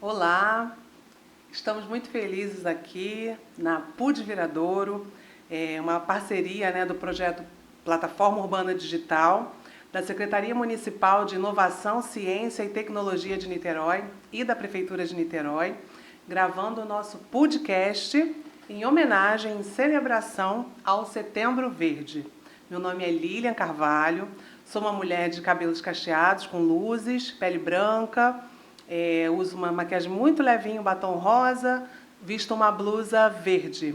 Olá, estamos muito felizes aqui na PUD Viradouro, uma parceria, né, do projeto Plataforma Urbana Digital, da Secretaria Municipal de Inovação, Ciência e Tecnologia de Niterói e da Prefeitura de Niterói, gravando o nosso podcast em homenagem e celebração ao Setembro Verde. Meu nome é Lilian Carvalho, sou uma mulher de cabelos cacheados com luzes, pele branca, uso uma maquiagem muito levinha, um batom rosa, visto uma blusa verde.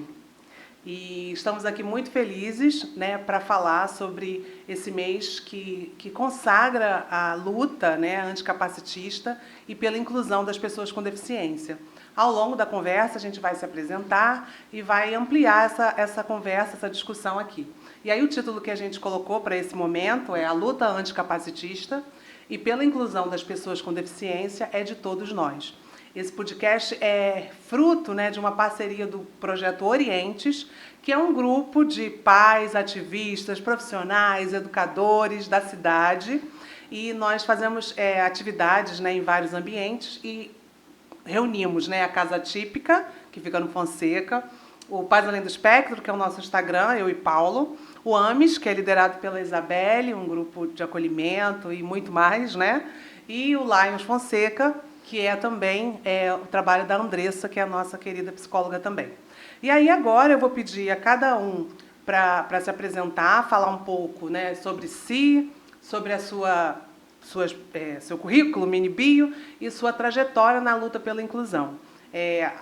E estamos aqui muito felizes, né, para falar sobre esse mês que consagra a luta, né, anticapacitista e pela inclusão das pessoas com deficiência. Ao longo da conversa, a gente vai se apresentar e vai ampliar essa conversa, essa discussão aqui. E aí o título que a gente colocou para esse momento é A Luta Anticapacitista e pela inclusão das pessoas com deficiência é de todos nós. Esse podcast é fruto, né, de uma parceria do Projeto Orientes, que é um grupo de pais, ativistas, profissionais, educadores da cidade. E nós fazemos atividades, né, em vários ambientes e reunimos, né, a Casa Típica, que fica no Fonseca, o Paz Além do Espectro, que é o nosso Instagram, eu e Paulo, o AMES, que é liderado pela Isabelle, um grupo de acolhimento e muito mais, né? E o Lions Fonseca, que é também o trabalho da Andressa, que é a nossa querida psicóloga também. E aí agora eu vou pedir a cada um para se apresentar, falar um pouco, né, sobre si, sobre a seu currículo, mini bio, e sua trajetória na luta pela inclusão.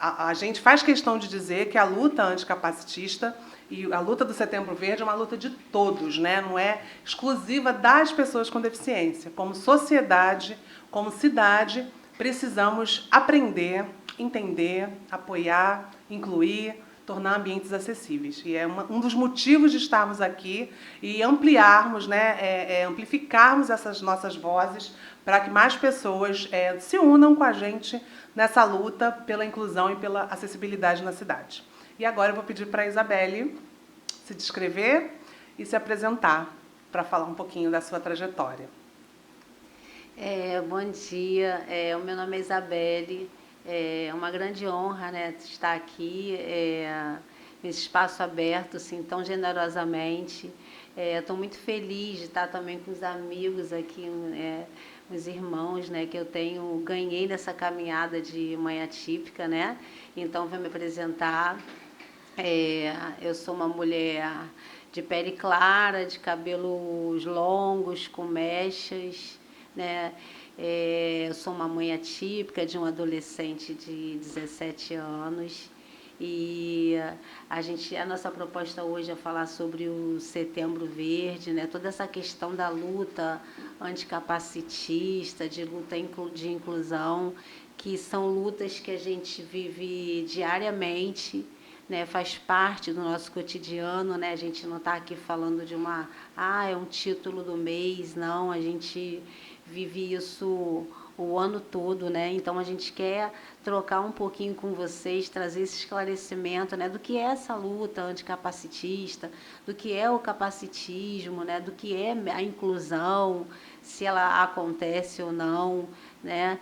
A gente faz questão de dizer que a luta anticapacitista e a luta do Setembro Verde é uma luta de todos, né? Não é exclusiva das pessoas com deficiência. Como sociedade, como cidade, precisamos aprender, entender, apoiar, incluir, tornar ambientes acessíveis. E é um dos motivos de estarmos aqui e ampliarmos, né, amplificarmos essas nossas vozes para que mais pessoas se unam com a gente nessa luta pela inclusão e pela acessibilidade na cidade. E agora eu vou pedir para a Isabelle se descrever e se apresentar para falar um pouquinho da sua trajetória. Bom dia, o meu nome é Isabelle, é uma grande honra, né, estar aqui nesse espaço aberto assim, tão generosamente. Estou muito feliz de estar também com os amigos aqui, os irmãos, né, que eu ganhei nessa caminhada de mãe atípica, né? Então vou me apresentar. Eu sou uma mulher de pele clara, de cabelos longos, com mechas, né? Eu sou uma mãe atípica de um adolescente de 17 anos e a nossa proposta hoje é falar sobre o Setembro Verde, né? Toda essa questão da luta anticapacitista, de luta de inclusão, que são lutas que a gente vive diariamente, né, faz parte do nosso cotidiano, né? A gente não está aqui falando de é um título do mês, não, a gente vive isso o ano todo, né? Então a gente quer trocar um pouquinho com vocês, trazer esse esclarecimento, né, do que é essa luta anticapacitista, do que é o capacitismo, né, do que é a inclusão, se ela acontece ou não, né?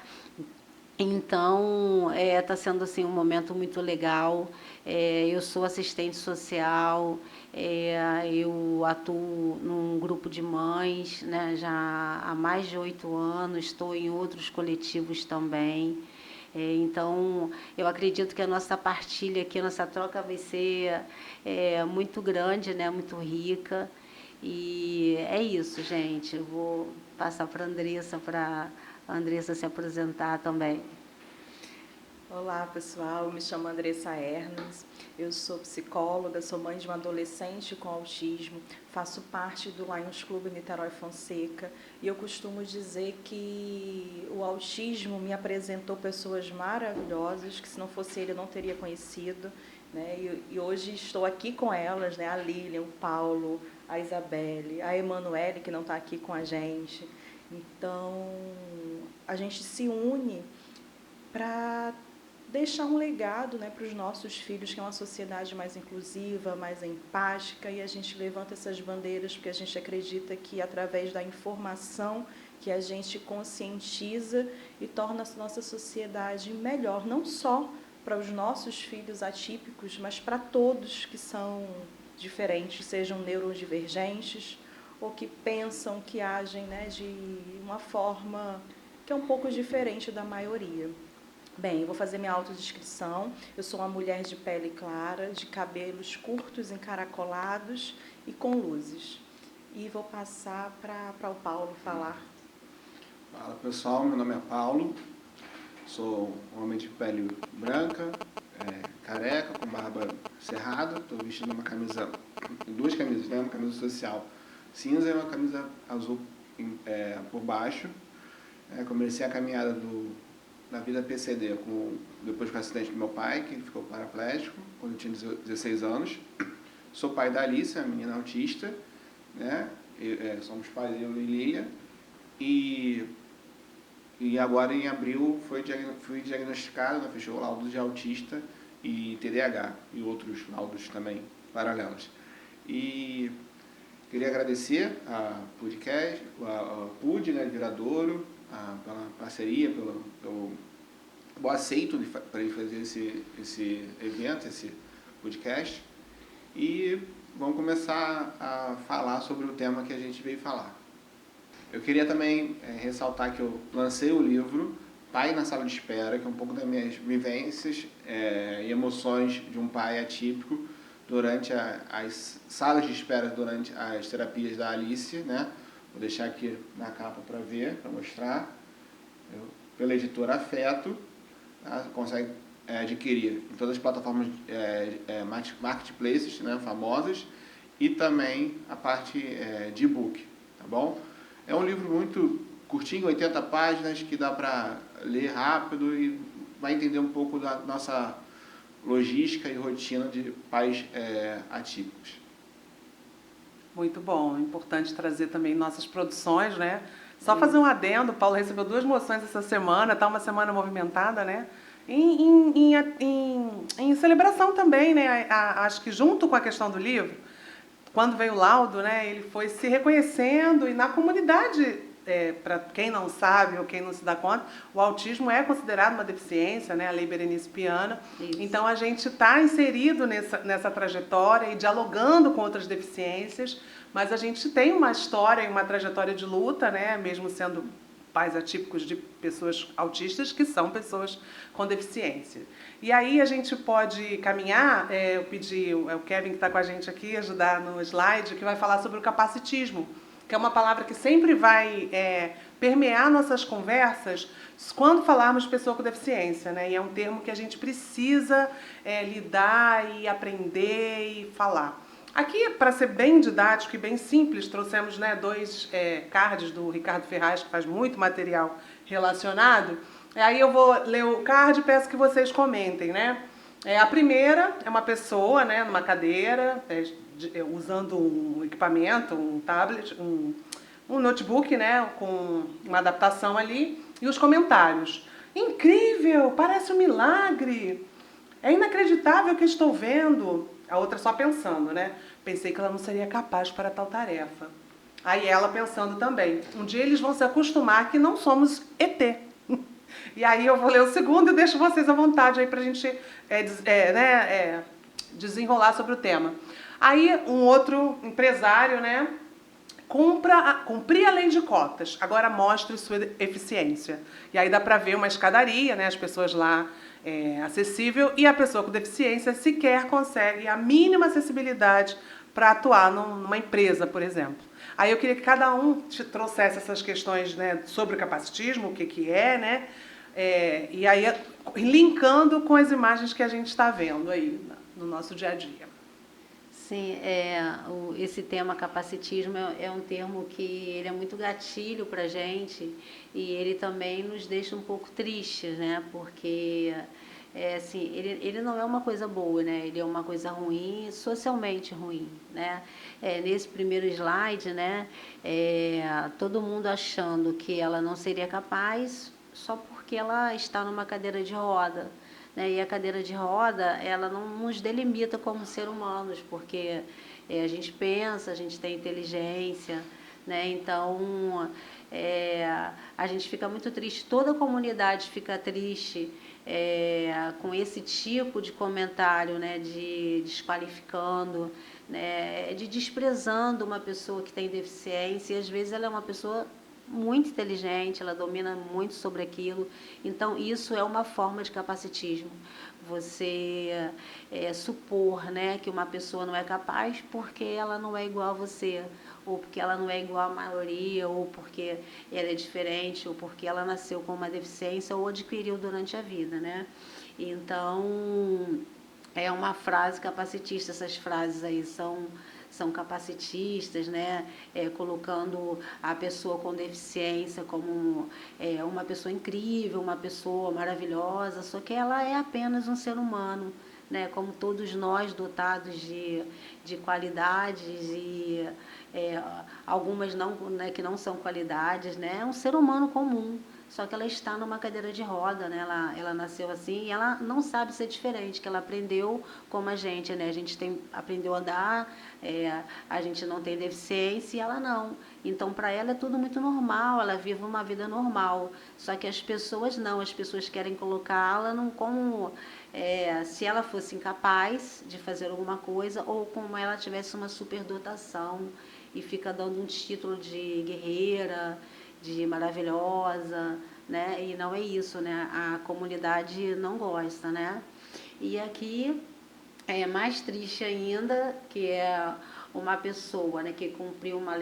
Então, está sendo assim, um momento muito legal. Eu sou assistente social, eu atuo num grupo de mães, né, já há mais de 8 anos, estou em outros coletivos também. Então, eu acredito que a nossa partilha aqui, a nossa troca vai ser muito grande, né, muito rica. E é isso, gente. Eu vou passar para a Andressa se apresentar também. Olá, pessoal. Eu me chamo Andressa Hermes. Eu sou psicóloga, sou mãe de um adolescente com autismo, faço parte do Lions Clube Niterói Fonseca e eu costumo dizer que o autismo me apresentou pessoas maravilhosas que se não fosse ele eu não teria conhecido, né? E hoje estou aqui com elas, né? A Lilian, o Paulo, a Isabelle, a Emanuele, que não está aqui com a gente. Então, a gente se une para deixar um legado, né, para os nossos filhos, que é uma sociedade mais inclusiva, mais empática, e a gente levanta essas bandeiras porque a gente acredita que, através da informação que a gente conscientiza e torna a nossa sociedade melhor, não só para os nossos filhos atípicos, mas para todos que são diferentes, sejam neurodivergentes ou que pensam, que agem, né, de uma forma que é um pouco diferente da maioria. Bem, eu vou fazer minha autodescrição. Eu sou uma mulher de pele clara, de cabelos curtos, encaracolados e com luzes. E vou passar para o Paulo falar. Fala pessoal, meu nome é Paulo, sou um homem de pele branca, careca, com barba cerrada, estou vestindo uma camisa, duas camisas, né? Uma camisa social cinza e uma camisa azul por baixo. Comecei a caminhada da vida PCD depois do acidente do meu pai, que ficou paraplégico, quando eu tinha 16 anos. Sou pai da Alice, a menina autista, né? Somos pais, eu e Lilia. E agora, em abril, fui diagnosticado, né? Fechou o laudo de autista e TDAH, e outros laudos também paralelos. E queria agradecer a podcast, a PUD, né, de Viradouro, pela parceria, pelo aceito para ele fazer esse evento, esse podcast. E vamos começar a falar sobre o tema que a gente veio falar. Eu queria também ressaltar que eu lancei o livro Pai na Sala de Espera, que é um pouco das minhas vivências e emoções de um pai atípico durante as salas de espera, durante as terapias da Alice, né? Vou deixar aqui na capa para ver, para mostrar. Pela editora Afeto, tá? Consegue adquirir em todas as plataformas marketplaces, né, famosas, e também a parte de e-book, tá bom? É um livro muito curtinho, 80 páginas, que dá para ler rápido e vai entender um pouco da nossa logística e rotina de pais atípicos. Muito bom, é importante trazer também nossas produções, né? Só fazer um adendo, o Paulo recebeu 2 moções essa semana, tá uma semana movimentada, né? Em celebração também, né? Acho que junto com a questão do livro, quando veio o laudo, né, ele foi se reconhecendo e na comunidade, para quem não sabe ou quem não se dá conta, o autismo é considerado uma deficiência, né, a Lei Berenice Piana. Isso. Então a gente está inserido nessa trajetória e dialogando com outras deficiências, mas a gente tem uma história e uma trajetória de luta, né, mesmo sendo pais atípicos de pessoas autistas que são pessoas com deficiência. E aí a gente pode caminhar, eu pedi o Kevin que está com a gente aqui, ajudar no slide, que vai falar sobre o capacitismo, que é uma palavra que sempre vai permear nossas conversas quando falarmos de pessoa com deficiência, né? E é um termo que a gente precisa lidar e aprender e falar. Aqui, para ser bem didático e bem simples, trouxemos, né, 2 cards do Ricardo Ferraz, que faz muito material relacionado. Aí eu vou ler o card e peço que vocês comentem, né? A primeira é uma pessoa, né, numa cadeira, usando um equipamento, um tablet, um notebook, né, com uma adaptação ali, e os comentários. Incrível, parece um milagre, é inacreditável o que estou vendo. A outra só pensando, né? Pensei que ela não seria capaz para tal tarefa. Aí ela pensando também, um dia eles vão se acostumar que não somos ET. E aí eu vou ler o segundo e deixo vocês à vontade aí pra gente desenrolar sobre o tema. Aí um outro empresário, né? Cumprir a lei de cotas, agora mostre sua eficiência. E aí dá para ver uma escadaria, né? As pessoas lá acessível, e a pessoa com deficiência sequer consegue a mínima acessibilidade para atuar numa empresa, por exemplo. Aí eu queria que cada um te trouxesse essas questões, né, sobre o capacitismo, o que é, né? E aí linkando com as imagens que a gente está vendo aí no nosso dia a dia. Sim, esse tema capacitismo é um termo que ele é muito gatilho para a gente e ele também nos deixa um pouco tristes, né? Porque assim, ele não é uma coisa boa, né? Ele é uma coisa ruim, socialmente ruim, né? Nesse primeiro slide, né? Todo mundo achando que ela não seria capaz só porque ela está numa cadeira de roda. Né? E a cadeira de roda, ela não nos delimita como ser humanos, porque a gente pensa, a gente tem inteligência, né? Então, a gente fica muito triste, toda a comunidade fica triste com esse tipo de comentário, né, de desqualificando, né, de desprezando uma pessoa que tem deficiência, e às vezes ela é uma pessoa muito inteligente, ela domina muito sobre aquilo. Então, isso é uma forma de capacitismo. Você supor, né, que uma pessoa não é capaz porque ela não é igual a você, ou porque ela não é igual à maioria, ou porque ela é diferente, ou porque ela nasceu com uma deficiência ou adquiriu durante a vida, né? Então, é uma frase capacitista. Essas frases aí são capacitistas, né? Colocando a pessoa com deficiência como uma pessoa incrível, uma pessoa maravilhosa, só que ela é apenas um ser humano, né? Como todos nós, dotados de qualidades e algumas não, né, que não são qualidades, né? É um ser humano comum. Só que ela está numa cadeira de roda, né? Ela nasceu assim e ela não sabe ser diferente, que ela aprendeu como a gente, né? A gente aprendeu a andar, a gente não tem deficiência e ela não. Então, para ela é tudo muito normal, ela vive uma vida normal. Só que as pessoas não, as pessoas querem colocá-la como se ela fosse incapaz de fazer alguma coisa ou como ela tivesse uma superdotação e fica dando um título de guerreira, de maravilhosa, né? E não é isso, né? A comunidade não gosta, né? E aqui é mais triste ainda, que é uma pessoa, né, que cumpriu uma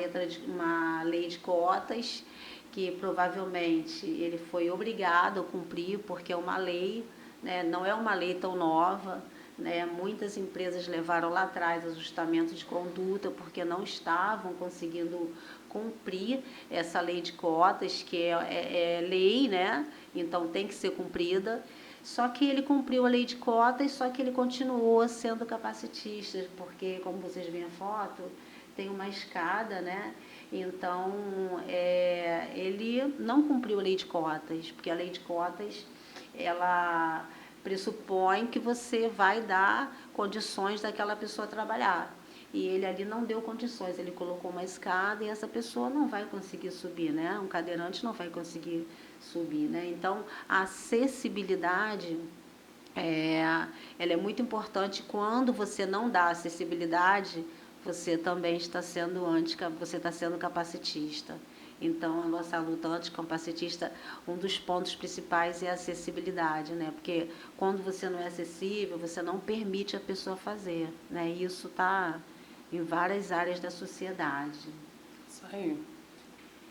lei de cotas, que provavelmente ele foi obrigado a cumprir, porque é uma lei, né? Não é uma lei tão nova, né? Muitas empresas levaram lá atrás ajustamento de conduta porque não estavam conseguindo cumprir essa lei de cotas, que é lei, né? Então tem que ser cumprida. Só que ele cumpriu a lei de cotas, só que ele continuou sendo capacitista, porque, como vocês veem a foto, tem uma escada, né? Então, ele não cumpriu a lei de cotas, porque a lei de cotas, ela pressupõe que você vai dar condições daquela pessoa trabalhar. E ele ali não deu condições, ele colocou uma escada e essa pessoa não vai conseguir subir, né? Um cadeirante não vai conseguir subir, né? Então, a acessibilidade, ela é muito importante. Quando você não dá acessibilidade, você também está sendo você está sendo capacitista. Então, a nossa luta anticapacitista, um dos pontos principais é a acessibilidade, né? Porque quando você não é acessível, você não permite a pessoa fazer, né? E isso está em várias áreas da sociedade. Isso aí.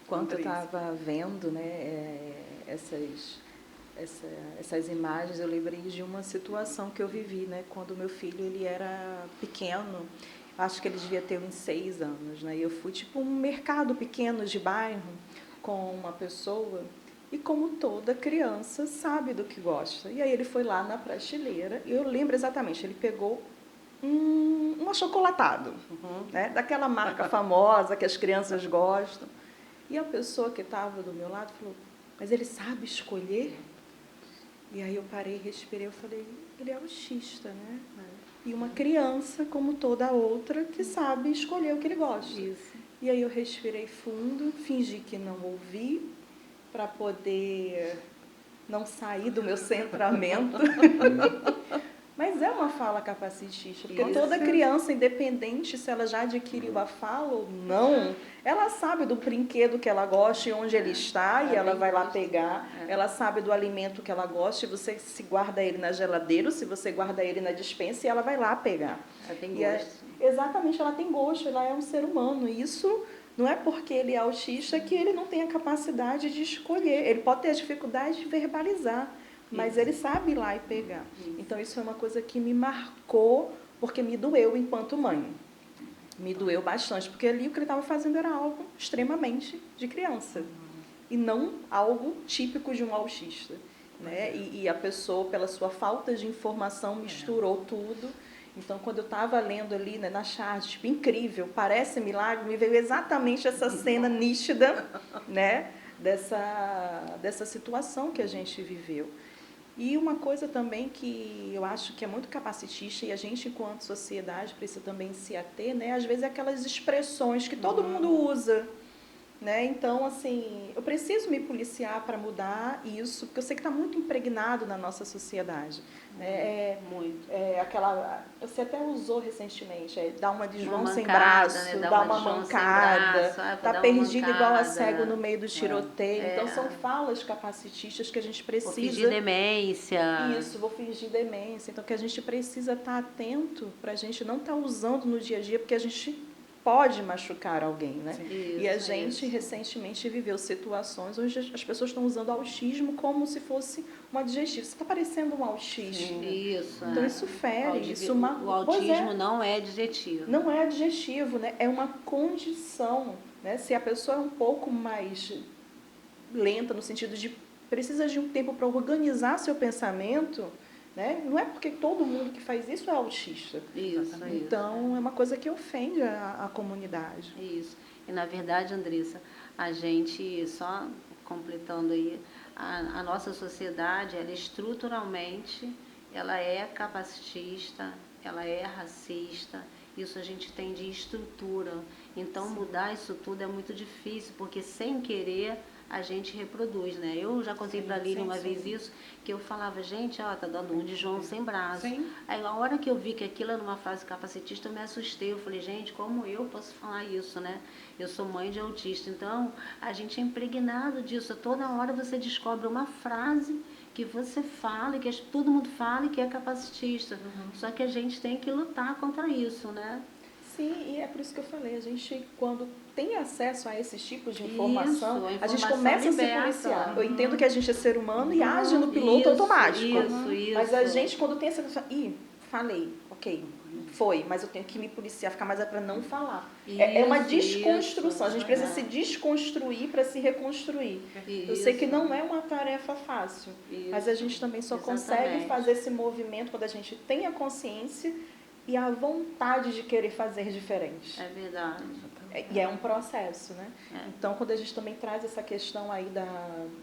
Quando eu estava vendo, né, essas imagens, eu lembrei de uma situação que eu vivi, né, quando meu filho ele era pequeno. Acho que ele devia ter uns 6 anos, né? E eu fui tipo um mercado pequeno de bairro com uma pessoa e como toda criança sabe do que gosta. E aí ele foi lá na prateleira e eu lembro exatamente, ele pegou um achocolatado, né? Daquela marca famosa que as crianças gostam. E a pessoa que estava do meu lado falou, mas ele sabe escolher? E aí eu parei, respirei, eu falei, ele é autista, né? E uma criança, como toda outra, que sabe escolher o que ele gosta. Isso. E aí eu respirei fundo, fingi que não ouvi, para poder não sair do meu centramento. Mas é uma fala capacitista, porque Isso. toda criança, independente se ela já adquiriu a fala ou não, ela sabe do brinquedo que ela gosta e onde ele está, e ela vai lá pegar. Ela sabe do alimento que ela gosta, e você se guarda ele na geladeira, ou se você guarda ele na despensa, e ela vai lá pegar. Ela tem gosto. Exatamente, ela tem gosto, ela é um ser humano. E isso não é porque ele é autista que ele não tem a capacidade de escolher. Ele pode ter a dificuldade de verbalizar, mas ele sabe ir lá e pegar. Então, isso é uma coisa que me marcou, porque me doeu enquanto mãe. Me doeu bastante, porque ali o que ele estava fazendo era algo extremamente de criança. E não algo típico de um autista. Né? E a pessoa, pela sua falta de informação, misturou tudo. Então, quando eu estava lendo ali, né, na charge, tipo, incrível, parece milagre, me veio exatamente essa cena nítida, né, dessa situação que a gente viveu. E uma coisa também que eu acho que é muito capacitista, e a gente, enquanto sociedade, precisa também se ater, né, às vezes é aquelas expressões que todo mundo usa, né? Então, assim, eu preciso me policiar para mudar isso, porque eu sei que está muito impregnado na nossa sociedade. Né? Muito. Você até usou recentemente, dar uma de João Uma sem mancada, braço, né? dar uma de João sem mancada, braço, vou tá dar uma perdido igual a mancada. cego no meio do tiroteio. É. Então, são falas capacitistas que a gente precisa... Vou fingir demência. Isso, vou fingir demência. Então, que a gente precisa estar atento para a gente não estar usando no dia a dia, porque a gente pode machucar alguém, né? Isso, e a gente recentemente viveu situações onde as pessoas estão usando autismo como se fosse um adjetivo. Você está parecendo um autista. Isso. Então isso fere. O autismo não é adjetivo. Não é adjetivo, né? É uma condição. Né? Se a pessoa é um pouco mais lenta no sentido de precisa de um tempo para organizar seu pensamento, né? Não é porque todo mundo que faz isso é autista. Isso. Então, é uma coisa que ofende a comunidade. Isso. E, na verdade, Andressa, a gente, só completando aí, a nossa sociedade, ela estruturalmente, ela é capacitista, ela é racista, isso a gente tem de estrutura. Então, mudar isso tudo é muito difícil, porque sem querer a gente reproduz, né? Eu já contei para a Lília uma vez isso, que eu falava, gente, ó, tá dando um de João sem braço. Aí, a hora que eu vi que aquilo era uma frase capacitista, eu me assustei. Eu falei, gente, como eu posso falar isso, né? Eu sou mãe de autista. Então, a gente é impregnado disso. Toda hora você descobre uma frase que você fala, que todo mundo fala e que é capacitista. Só que a gente tem que lutar contra isso, né? Sim, e é por isso que eu falei, a gente, quando tem acesso a esses tipos de informação, a gente começa a se policiar. Eu entendo que a gente é ser humano e age no piloto automático. Mas a gente, quando tem essa questão, falei, ok, foi, mas eu tenho que me policiar, ficar mais para não falar. É uma desconstrução, a gente precisa se desconstruir para se reconstruir. Eu sei que não é uma tarefa fácil, mas a gente também só consegue fazer esse movimento quando a gente tem a consciência e a vontade de querer fazer diferente. É verdade. E é um processo, né? Então, quando a gente também traz essa questão aí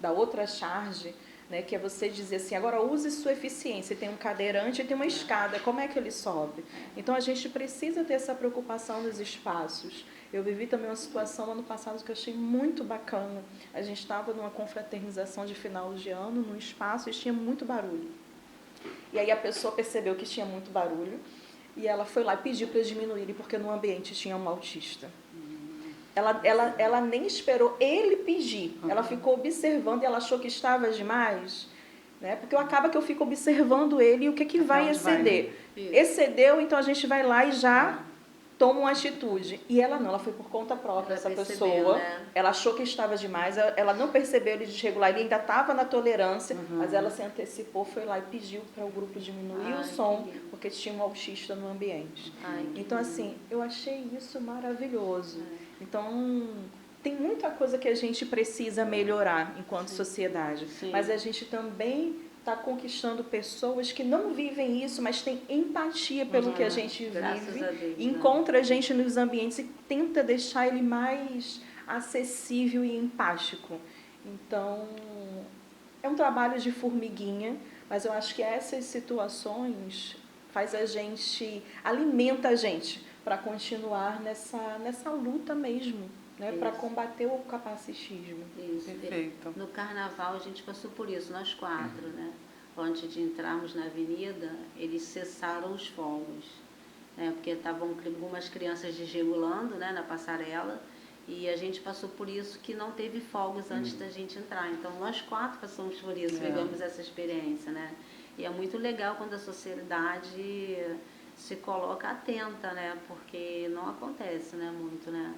da outra charge, né, que é você dizer assim, agora use sua eficiência, tem um cadeirante e tem uma escada, como é que ele sobe? Então, a gente precisa ter essa preocupação nos espaços. Eu vivi também uma situação ano passado que eu achei muito bacana. A gente estava numa confraternização de final de ano, num espaço, e tinha muito barulho. E aí a pessoa percebeu que tinha muito barulho, e ela foi lá e pediu para eles diminuírem, porque no ambiente tinha um autista. Ela nem esperou ele pedir. Ela ficou observando e ela achou que estava demais. Né? Porque acaba que eu fico observando ele e o que vai exceder. Excedeu, então a gente vai lá e já toma uma atitude. E ela não, ela foi por conta própria, essa pessoa. Né? Ela achou que estava demais, ela não percebeu ele desregular, ele ainda estava na tolerância, mas ela se antecipou, foi lá e pediu para o grupo diminuir o som, porque tinha um autista no ambiente. Então, assim, eu achei isso maravilhoso. Então, tem muita coisa que a gente precisa melhorar enquanto sociedade, mas a gente também está conquistando pessoas que não vivem isso, mas têm empatia pelo que a gente vive, encontra a gente nos ambientes e tenta deixar ele mais acessível e empático. Então, é um trabalho de formiguinha, mas eu acho que essas situações alimenta a gente para continuar nessa luta mesmo. Né, para combater o capacitismo. Isso. Perfeito. No carnaval a gente passou por isso, nós 4, né? Antes de entrarmos na avenida, eles cessaram os fogos, né? Porque estavam algumas crianças desregulando, né, na passarela, e a gente passou por isso que não teve fogos antes da gente entrar. Então nós 4 passamos por isso, pegamos essa experiência, né? E é muito legal quando a sociedade se coloca atenta, né? Porque não acontece, né, muito, né?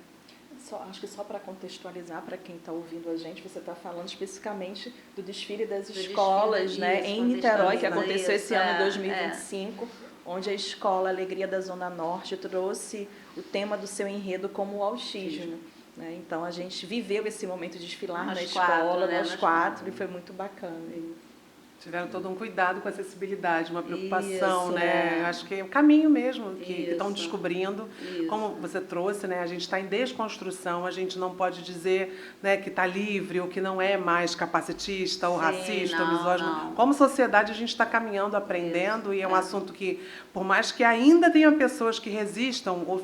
Acho que só para contextualizar, para quem está ouvindo a gente, você está falando especificamente do desfile das escolas, né, em Niterói, que aconteceu esse ano, 2025, onde a escola Alegria da Zona Norte trouxe o tema do seu enredo como o autismo. Né? Então, a gente viveu esse momento de desfilar na escola, nós 4, e foi muito bacana. Tiveram todo um cuidado com a acessibilidade, uma preocupação, Isso, né? é. Acho que é o caminho mesmo que estão Isso. descobrindo. Isso. Como você trouxe, né? A gente está em desconstrução, a gente não pode dizer, né, que está livre ou que não é mais capacitista ou Sim, racista ou não, misógino. não. Como sociedade, a gente está caminhando, aprendendo, e é um é. assunto que, por mais que ainda tenha pessoas que resistam ou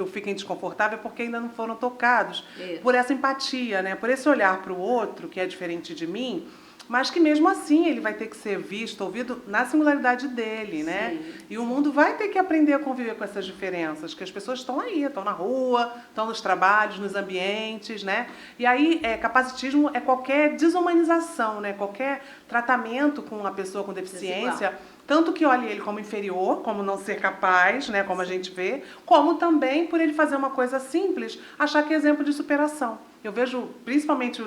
fiquem desconfortáveis, é porque ainda não foram tocados Isso. por essa empatia, né? Por esse olhar para o outro, que é diferente de mim, mas que mesmo assim ele vai ter que ser visto, ouvido na singularidade dele, né? Sim. E o mundo vai ter que aprender a conviver com essas diferenças, que as pessoas estão aí, estão na rua, estão nos trabalhos, nos ambientes, né? E aí, capacitismo é qualquer desumanização, né? Qualquer tratamento com uma pessoa com deficiência, tanto que olhe ele como inferior, como não ser capaz, né? Como a gente vê, como também por ele fazer uma coisa simples, achar que é exemplo de superação. Eu vejo, principalmente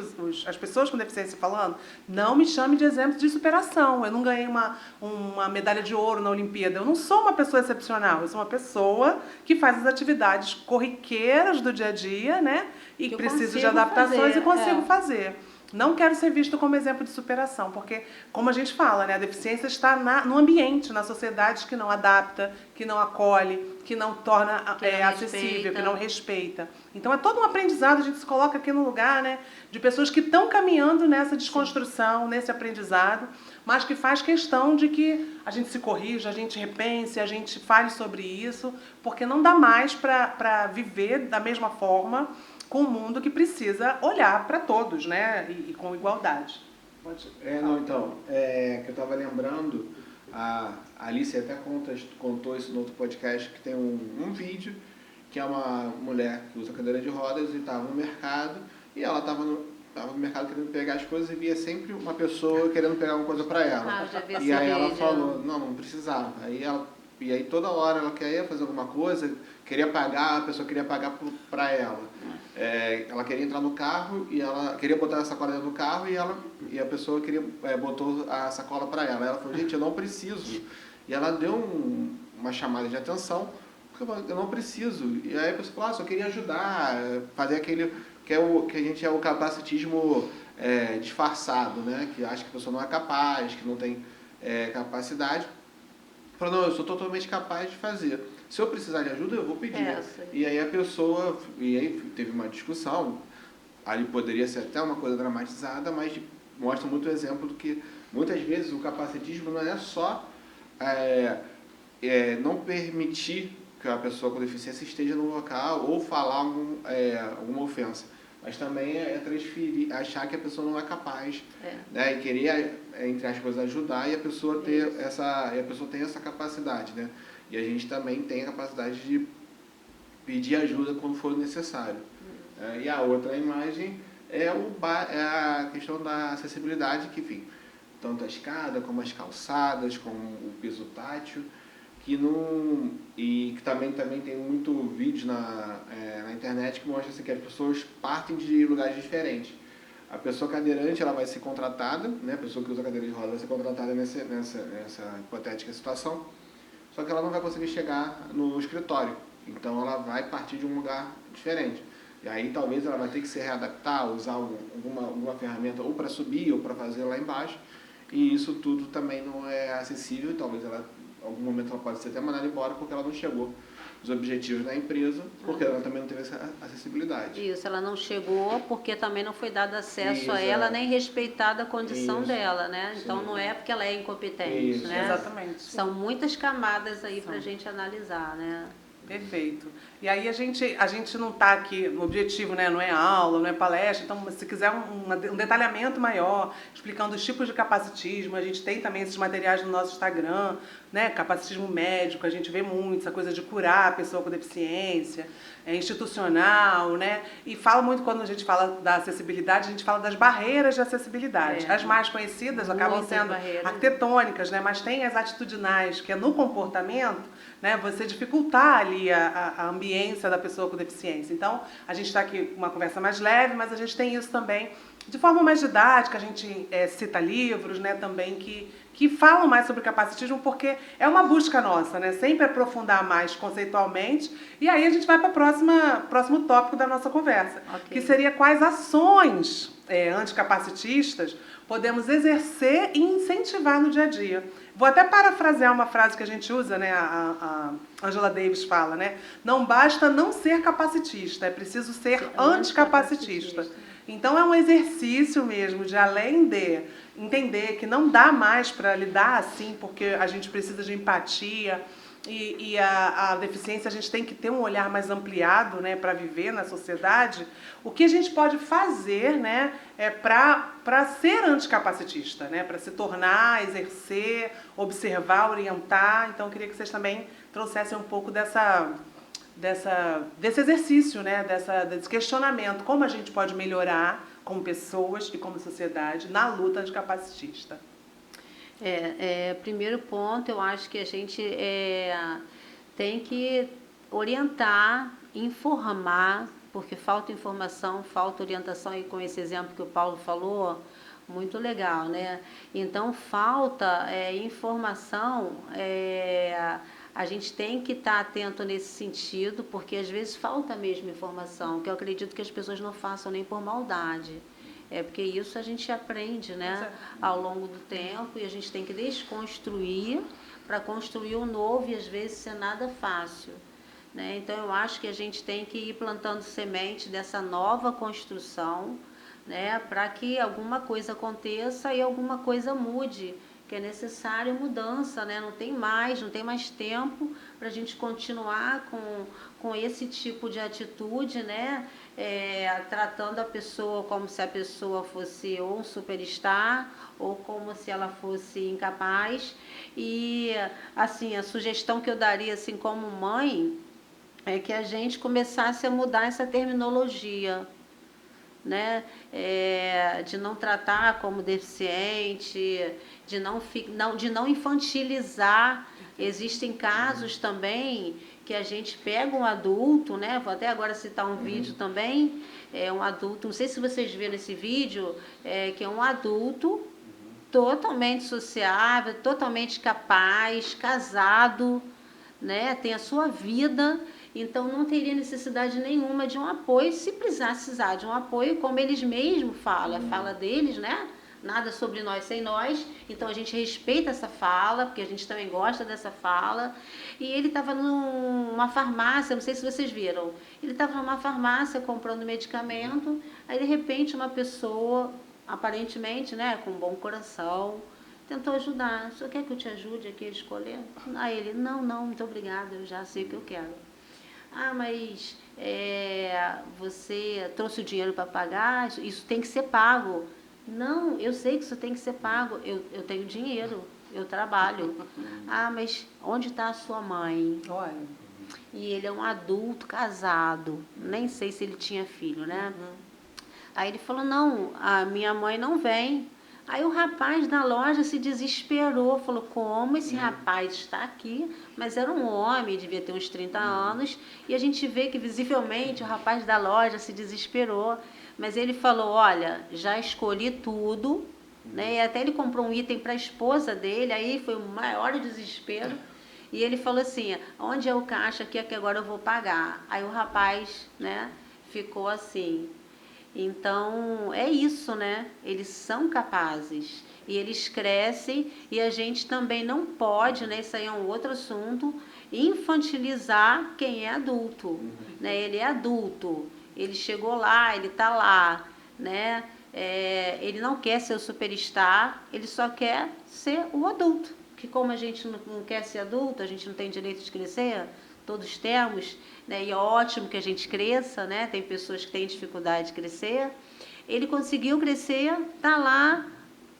as pessoas com deficiência falando, não me chame de exemplo de superação. Eu não ganhei uma medalha de ouro na Olimpíada. Eu não sou uma pessoa excepcional. Eu sou uma pessoa que faz as atividades corriqueiras do dia a dia, né? E Que eu preciso de consigo adaptações fazer, e consigo é. fazer. Não quero ser visto como exemplo de superação, porque, como a gente fala, né, a deficiência está no ambiente, na sociedade que não adapta, que não acolhe, que não torna Que não acessível, respeita. que não respeita. Então é todo um aprendizado, a gente se coloca aqui no lugar, né, de pessoas que estão caminhando nessa desconstrução, nesse aprendizado, mas que faz questão de que a gente se corrija, a gente repense, a gente fale sobre isso, porque não dá mais para viver da mesma forma com um mundo que precisa olhar para todos, né, e com igualdade. Pode que eu estava lembrando, a Alice até contou isso no outro podcast, que tem um vídeo, que é uma mulher que usa cadeira de rodas e estava no mercado, e ela estava no mercado querendo pegar as coisas e via sempre uma pessoa querendo pegar uma coisa para ela. Ah, eu já vi esse E aí ela vídeo. falou, não precisava. E aí toda hora ela queria fazer alguma coisa, queria pagar, a pessoa queria pagar para ela. Ela queria entrar no carro e ela queria botar a sacola dentro do carro e a pessoa botou a sacola para ela. Ela falou, gente, eu não preciso. E ela deu uma chamada de atenção, porque eu não preciso. E aí a pessoa falou, só queria ajudar, fazer aquele que a gente é o capacitismo disfarçado, né? Que acha que a pessoa não é capaz, que não tem capacidade. Falou, não, eu sou totalmente capaz de fazer. Se eu precisar de ajuda, eu vou pedir. E aí teve uma discussão, ali poderia ser até uma coisa dramatizada, mas mostra muito o exemplo do que muitas vezes o capacitismo não é só não permitir que a pessoa com deficiência esteja no local ou falar alguma ofensa, mas também transferir, achar que a pessoa não é capaz, né, e querer, entre aspas, ajudar, e a pessoa tem essa capacidade, né? E a gente também tem a capacidade de pedir ajuda quando for necessário. E a outra imagem é a questão da acessibilidade, que, enfim, tanto a escada como as calçadas, como o piso tátil, que também tem muito vídeo na internet que mostra assim, que as pessoas partem de lugares diferentes. A pessoa cadeirante ela vai ser contratada, né? A pessoa que usa cadeira de roda vai ser contratada nessa hipotética situação, só que ela não vai conseguir chegar no escritório. Então ela vai partir de um lugar diferente. E aí talvez ela vai ter que se readaptar, usar alguma ferramenta ou para subir ou para fazer lá embaixo. E isso tudo também não é acessível, talvez em algum momento ela pode ser até mandada embora porque ela não chegou os objetivos da empresa, porque ela também não teve essa acessibilidade. Isso, ela não chegou porque também não foi dado acesso a Isso, ela, nem respeitada a condição dela, né? Então Sim. não é porque ela é incompetente, Isso. né? Exatamente. São muitas camadas aí para a gente analisar, né? Perfeito. E aí a gente não está aqui, o objetivo, né, não é aula, não é palestra, então se quiser um detalhamento maior, explicando os tipos de capacitismo, a gente tem também esses materiais no nosso Instagram, né, capacitismo médico, a gente vê muito, essa coisa de curar a pessoa com deficiência, institucional, né, e fala muito, quando a gente fala da acessibilidade, a gente fala das barreiras de acessibilidade. As mais conhecidas acabam sendo barreiras. arquitetônicas, né, mas tem as atitudinais, que é no comportamento, né, você dificultar ali a ambiência da pessoa com deficiência. Então, a gente está aqui com uma conversa mais leve, mas a gente tem isso também de forma mais didática, a gente cita livros, né, também que falam mais sobre capacitismo, porque é uma busca nossa, né, sempre aprofundar mais conceitualmente, e aí a gente vai para o próximo tópico da nossa conversa, que seria quais ações anticapacitistas podemos exercer e incentivar no dia a dia. Vou até parafrasear uma frase que a gente usa, né? A Angela Davis fala, né? Não basta não ser capacitista, é preciso ser anticapacitista. Então é um exercício mesmo de, além de entender que não dá mais para lidar assim, porque a gente precisa de empatia, e a deficiência, a gente tem que ter um olhar mais ampliado, né, para viver na sociedade. O que a gente pode fazer, né, para ser anticapacitista, né, para se tornar, exercer, observar, orientar. Então eu queria que vocês também trouxessem um pouco desse exercício, né, desse questionamento, como a gente pode melhorar como pessoas e como sociedade na luta anticapacitista. Primeiro ponto, eu acho que a gente tem que orientar, informar, porque falta informação, falta orientação, e com esse exemplo que o Paulo falou, muito legal, né? Então, falta informação, a gente tem que estar atento nesse sentido, porque às vezes falta mesmo informação, que eu acredito que as pessoas não façam nem por maldade. Porque isso a gente aprende, né, ao longo do tempo, e a gente tem que desconstruir para construir o novo, e às vezes isso é nada fácil, né? Então eu acho que a gente tem que ir plantando semente dessa nova construção, né, para que alguma coisa aconteça e alguma coisa mude, que é necessária mudança, né? Não tem mais tempo para a gente continuar com esse tipo de atitude, né? Tratando a pessoa como se a pessoa fosse ou um superstar ou como se ela fosse incapaz. E assim, a sugestão que eu daria assim como mãe é que a gente começasse a mudar essa terminologia, né? De não tratar como deficiente, de não infantilizar. Existem casos também que a gente pega um adulto, né? Vou até agora citar um vídeo também, um adulto, não sei se vocês viram esse vídeo, que é um adulto totalmente sociável, totalmente capaz, casado, né? Tem a sua vida, então não teria necessidade nenhuma de um apoio, se precisar de um apoio, como eles mesmos falam, fala deles, né? Nada sobre nós sem nós, então a gente respeita essa fala, porque a gente também gosta dessa fala. E ele estava numa farmácia, não sei se vocês viram, ele estava numa farmácia comprando medicamento, aí de repente uma pessoa, aparentemente, né, com um bom coração, tentou ajudar. O senhor quer que eu te ajude aqui a escolher? Aí ele, não, muito obrigada, eu já sei o que eu quero. Ah, mas você trouxe o dinheiro para pagar? Isso tem que ser pago. Não, eu sei que isso tem que ser pago. Eu tenho dinheiro, eu trabalho. Ah, mas onde está a sua mãe? Olha. E ele é um adulto casado, nem sei se ele tinha filho, né? Aí ele falou, não, a minha mãe não vem. Aí o rapaz da loja se desesperou, falou, como esse rapaz está aqui? Mas era um homem, devia ter uns 30 anos, e a gente vê que visivelmente o rapaz da loja se desesperou. Mas ele falou, olha, já escolhi tudo, né? E até ele comprou um item para a esposa dele, aí foi o maior desespero. E ele falou assim, onde é o caixa que agora eu vou pagar? Aí o rapaz, né, ficou assim. Então, é isso, né? Eles são capazes e eles crescem, e a gente também não pode, né? Isso aí é um outro assunto, infantilizar quem é adulto, né? Ele é adulto, ele chegou lá, ele está lá, né? Ele não quer ser o superstar, ele só quer ser o adulto. Que como a gente não quer ser adulto, a gente não tem direito de crescer, todos temos, né? E é ótimo que a gente cresça, né? Tem pessoas que têm dificuldade de crescer. Ele conseguiu crescer, tá lá,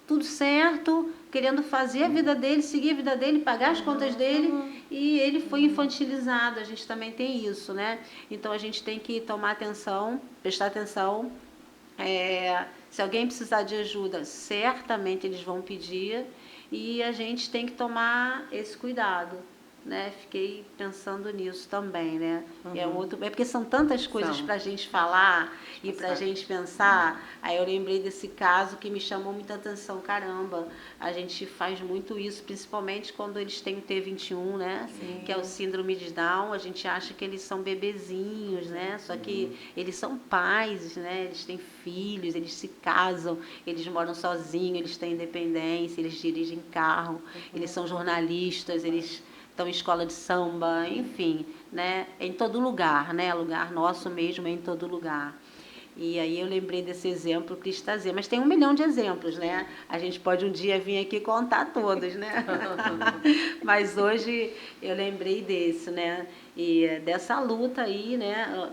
tudo certo, querendo fazer a vida dele, seguir a vida dele, pagar as contas dele, e ele foi infantilizado. A gente também tem isso, né? Então a gente tem que tomar atenção, prestar atenção. Se alguém precisar de ajuda, certamente eles vão pedir, e a gente tem que tomar esse cuidado, né? Fiquei pensando nisso também, né? É porque são tantas coisas para a gente falar e para a gente pensar. Aí eu lembrei desse caso que me chamou muita atenção. Caramba, a gente faz muito isso, principalmente quando eles têm o T21, né? Sim. Que é o síndrome de Down. A gente acha que eles são bebezinhos, né? Só que eles são pais, né? Eles têm filhos, eles se casam, eles moram sozinhos, eles têm independência, eles dirigem carro, eles são jornalistas, eles estão em escola de samba, enfim, né? É em todo lugar, né? Lugar nosso mesmo é em todo lugar. E aí eu lembrei desse exemplo que quis trazer. Mas tem 1 milhão de exemplos, né? A gente pode um dia vir aqui contar todos, né? Mas hoje eu lembrei desse, né? E dessa luta aí, né?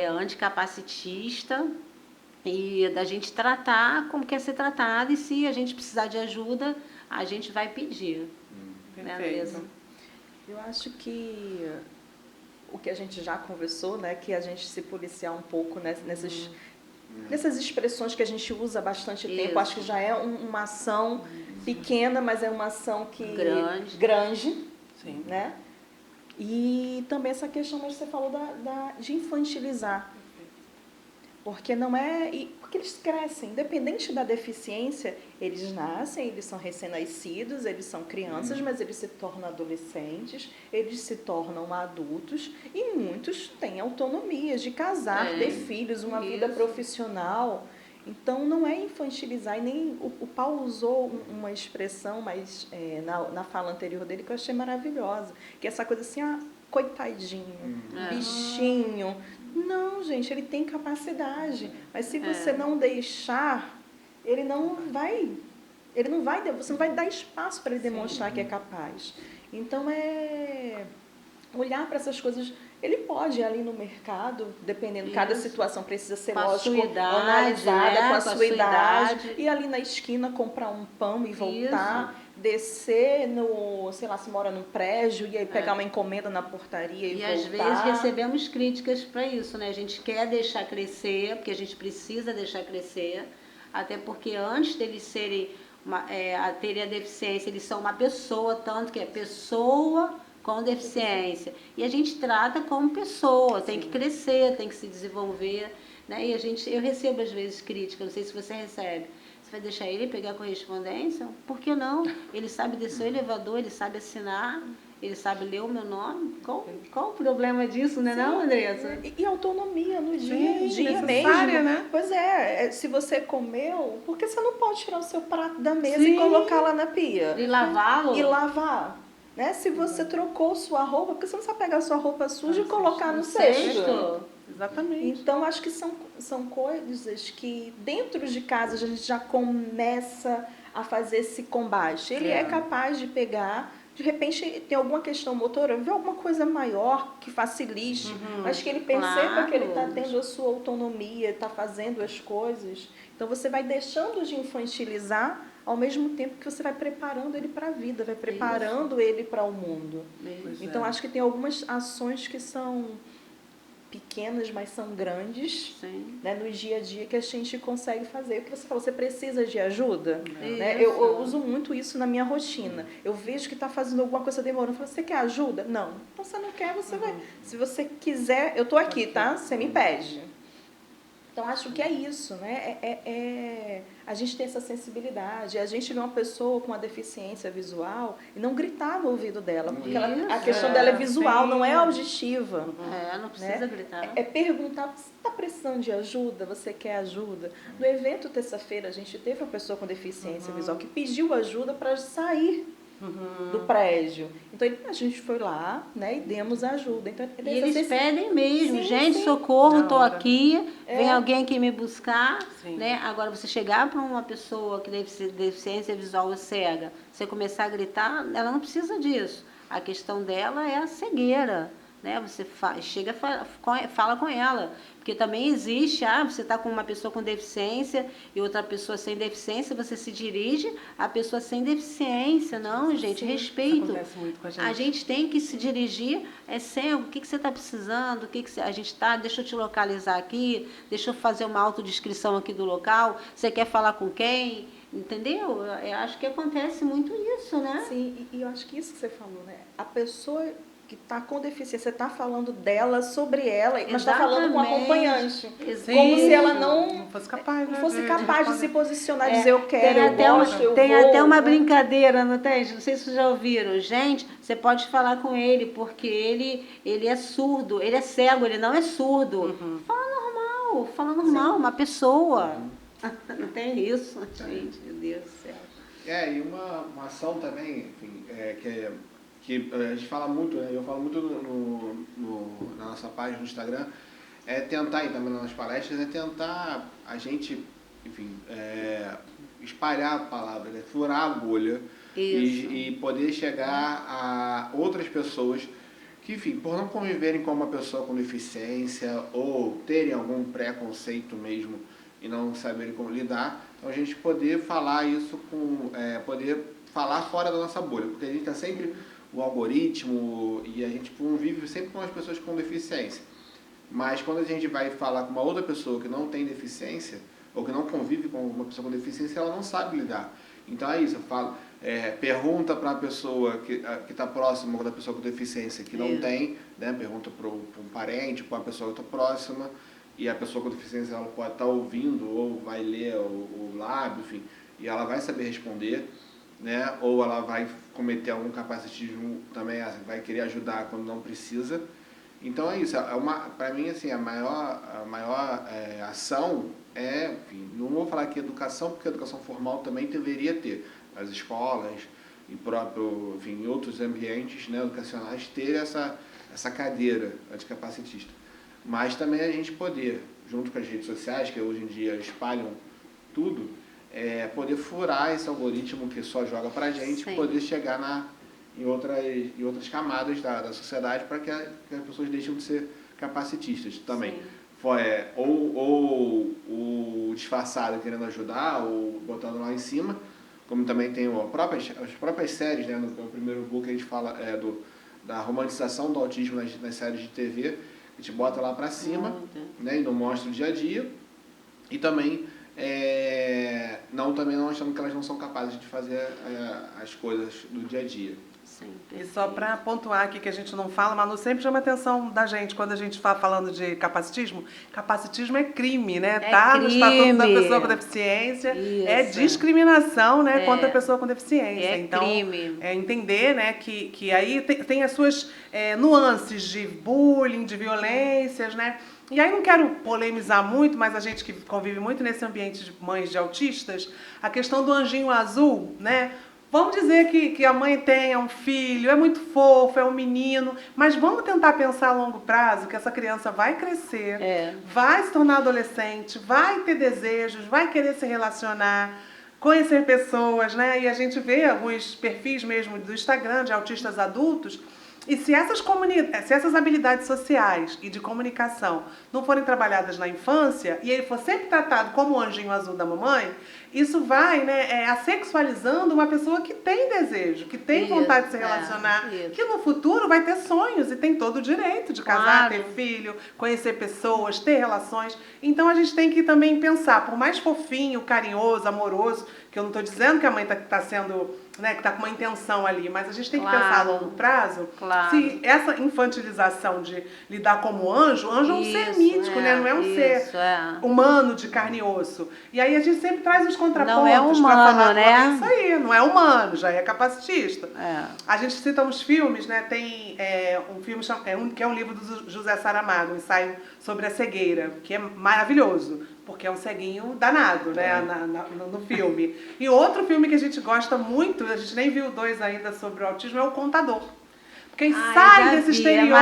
Anticapacitista, e da gente tratar como quer ser tratado, e se a gente precisar de ajuda, a gente vai pedir. Né, Andressa? Eu acho que o que a gente já conversou, né, que a gente se policiar um pouco nessas expressões que a gente usa há bastante tempo, acho que já é uma ação pequena, mas é uma ação que grande, Sim. né? E também essa questão que você falou de infantilizar. Porque não é... Porque eles crescem, independente da deficiência, eles nascem, eles são recém-nascidos, eles são crianças, mas eles se tornam adolescentes, eles se tornam adultos, e muitos têm autonomia de casar, ter filhos, uma vida profissional. Então, não é infantilizar, e nem... O Paulo usou uma expressão, mas na fala anterior dele, que eu achei maravilhosa, que é essa coisa assim, coitadinho, bichinho. Não, gente, ele tem capacidade, mas se você não deixar, você não vai dar espaço para ele demonstrar que é capaz. Então, olhar para essas coisas. Ele pode ir ali no mercado, dependendo, cada situação precisa ser, lógico, analisada, com a sua idade, ir ali na esquina comprar um pão e voltar, descer sei lá, se mora num prédio, e aí pegar uma encomenda na portaria e voltar. E às vezes recebemos críticas para isso, né? A gente quer deixar crescer, porque a gente precisa deixar crescer, até porque antes deles terem a deficiência, eles são uma pessoa, tanto que é pessoa com deficiência. E a gente trata como pessoa, tem que crescer, tem que se desenvolver, né? E eu recebo às vezes críticas, não sei se você recebe. Você vai deixar ele pegar correspondência? Por que não? Ele sabe descer o elevador, ele sabe assinar, ele sabe ler o meu nome. Qual o problema disso, né, não, Andressa? E autonomia no dia a dia mesmo. Né? Pois se você comeu, por que você não pode tirar o seu prato da mesa e colocar lá na pia? E lavá-lo? E lavar. Né? Se você trocou sua roupa, por que você não sabe pegar sua roupa suja e colocar no cesto? Exatamente. Então, acho que são coisas que dentro de casa a gente já começa a fazer esse combate. Ele é capaz de pegar, de repente tem alguma questão motora, ver alguma coisa maior que facilite, mas que ele perceba que ele está tendo a sua autonomia, está fazendo as coisas. Então, você vai deixando de infantilizar, ao mesmo tempo que você vai preparando ele para a vida, vai preparando ele para o mundo. Então, acho que tem algumas ações que são pequenas, mas são grandes, né, no dia a dia, que a gente consegue fazer. O que você falou, você precisa de ajuda? Né? Eu uso muito isso na minha rotina. Eu vejo que está fazendo alguma coisa demorando. Eu falo, você quer ajuda? Não. Então, você não quer, você vai. Se você quiser, eu estou aqui, tá? Você me pede. Então, acho que é isso, né? A gente ter essa sensibilidade. A gente vê uma pessoa com uma deficiência visual e não gritar no ouvido dela, porque a questão dela é visual, não é auditiva. Não precisa gritar. É perguntar, você está precisando de ajuda? Você quer ajuda? No evento terça-feira, a gente teve uma pessoa com deficiência visual que pediu ajuda para sair do prédio. Então, a gente foi lá, né, e demos ajuda. Então, e eles pedem mesmo, gente, socorro, estou aqui, vem alguém aqui me buscar. Né? Agora, você chegar para uma pessoa que tem deficiência visual ou cega, você começar a gritar, ela não precisa disso. A questão dela é a cegueira. Né? Você chega, fala com ela, porque também existe, você está com uma pessoa com deficiência e outra pessoa sem deficiência, você se dirige à pessoa sem deficiência. Não, gente, respeito. Isso acontece muito com a gente. A gente tem que se dirigir, o que você está precisando, a gente está, deixa eu te localizar aqui, deixa eu fazer uma autodescrição aqui do local, você quer falar com quem? Entendeu? Eu acho que acontece muito isso, né? Sim, e eu acho que isso que você falou, né? A pessoa que está com deficiência, você está falando dela, sobre ela, mas está falando com o acompanhante. Como se ela não fosse capaz, não né, fosse capaz de se posicionar, dizer eu Tem quero, eu até gosto, eu tem vou. até uma né? brincadeira, não tem? Não sei se vocês já ouviram. Gente, você pode falar com ele, porque ele é surdo, ele é cego, ele não é surdo. Fala normal, uma pessoa. Não tem isso, gente, meu Deus do céu. E uma ação também, enfim, que a gente fala muito, né? Eu falo muito na nossa página no Instagram, é tentar, e também nas palestras, é tentar a gente, enfim, espalhar a palavra, né? Furar a bolha e poder chegar a outras pessoas que, enfim, por não conviverem com uma pessoa com deficiência ou terem algum preconceito mesmo e não saberem como lidar, então a gente poder falar isso poder falar fora da nossa bolha, porque a gente está sempre o algoritmo e a gente convive sempre com as pessoas com deficiência. Mas quando a gente vai falar com uma outra pessoa que não tem deficiência, ou que não convive com uma pessoa com deficiência, ela não sabe lidar. Então é isso, eu falo, pergunta para a pessoa que está próxima da pessoa com deficiência que não tem, né? Pergunta para um parente, para uma pessoa que está próxima, e a pessoa com deficiência ela pode estar ouvindo, ou vai ler o lábio, enfim, e ela vai saber responder, né? Ou ela vai cometer algum capacitismo também, vai querer ajudar quando não precisa. Então é isso, para mim assim, a maior ação enfim, não vou falar aqui educação, porque a educação formal também deveria ter, as escolas e próprio, enfim, em outros ambientes, né, educacionais, ter essa cadeira anticapacitista. Mas também a gente poder, junto com as redes sociais, que hoje em dia espalham tudo, poder furar esse algoritmo que só joga pra gente, poder chegar em outras camadas da sociedade para que as pessoas deixem de ser capacitistas também. Ou o disfarçado querendo ajudar, ou botando lá em cima, como também tem as próprias séries, né? No primeiro book a gente fala da romantização do autismo nas séries de TV, a gente bota lá para cima, né? E não mostra o dia a dia, e também também não achando que elas não são capazes de fazer as coisas do dia a dia. E só para pontuar aqui que a gente não fala, Manu sempre chama a atenção da gente quando a gente está falando de capacitismo. Capacitismo é crime, né? Tá no Estatuto da Pessoa com Deficiência. Isso. É discriminação, né, contra a pessoa com deficiência. Então, crime. Entender, né, que aí tem as suas nuances de bullying, de violências, né? E aí não quero polemizar muito, mas a gente que convive muito nesse ambiente de mães de autistas, a questão do anjinho azul, né? Vamos dizer que a mãe tenha um filho, é muito fofo, é um menino, mas vamos tentar pensar a longo prazo que essa criança vai crescer, vai se tornar adolescente, vai ter desejos, vai querer se relacionar, conhecer pessoas, né? E a gente vê alguns perfis mesmo do Instagram de autistas adultos. E se essas habilidades sociais e de comunicação não forem trabalhadas na infância, e ele for sempre tratado como o anjinho azul da mamãe, isso vai assexualizando uma pessoa que tem desejo, que tem vontade de se relacionar, que no futuro vai ter sonhos e tem todo o direito de casar, ter filho, conhecer pessoas, ter relações. Então a gente tem que também pensar, por mais fofinho, carinhoso, amoroso, que eu não estou dizendo que a mãe está sendo, né, que está com uma intenção ali, mas a gente tem que pensar a longo prazo se essa infantilização de lidar como anjo é um ser mítico, né? Não é um ser humano de carne e osso. E aí a gente sempre traz os contrapontos. Não é humano, né? Isso aí, não é humano, já é capacitista. A gente cita uns filmes, né? Tem um filme que é um livro do José Saramago, um ensaio sobre a cegueira, que é maravilhoso. Porque é um ceguinho danado, né, no filme. E outro filme que a gente gosta muito, a gente nem viu 2 ainda sobre o autismo, é O Contador. Porque sai desse estereótipo.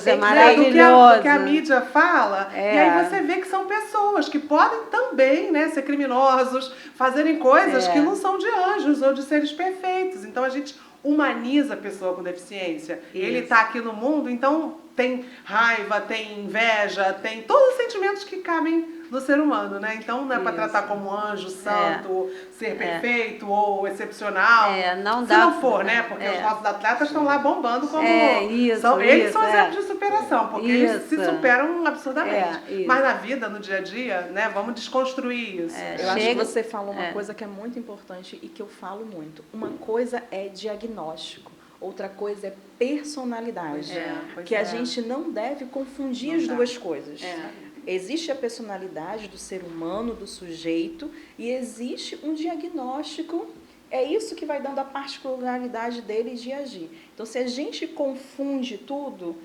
É maravilhoso. Do que a mídia fala. E aí você vê que são pessoas que podem também, né, ser criminosos, fazerem coisas que não são de anjos ou de seres perfeitos. Então a gente humaniza a pessoa com deficiência. Ele está aqui no mundo, então tem raiva, tem inveja, tem todos os sentimentos que cabem do ser humano, né? Então não é para Isso. tratar como anjo, santo, ser perfeito ou excepcional. Não Se dá, não for, né? Porque os nossos atletas estão lá bombando como... eles são exemplos de superação, porque eles se superam absurdamente. Mas na vida, no dia a dia, né? Vamos desconstruir isso. Eu acho que você falou uma coisa que é muito importante e que eu falo muito. Uma coisa é diagnóstico, outra coisa é personalidade. A gente não deve confundir as duas coisas. Existe a personalidade do ser humano, do sujeito, e existe um diagnóstico. É isso que vai dando a particularidade dele de agir. Então, se a gente confunde tudo,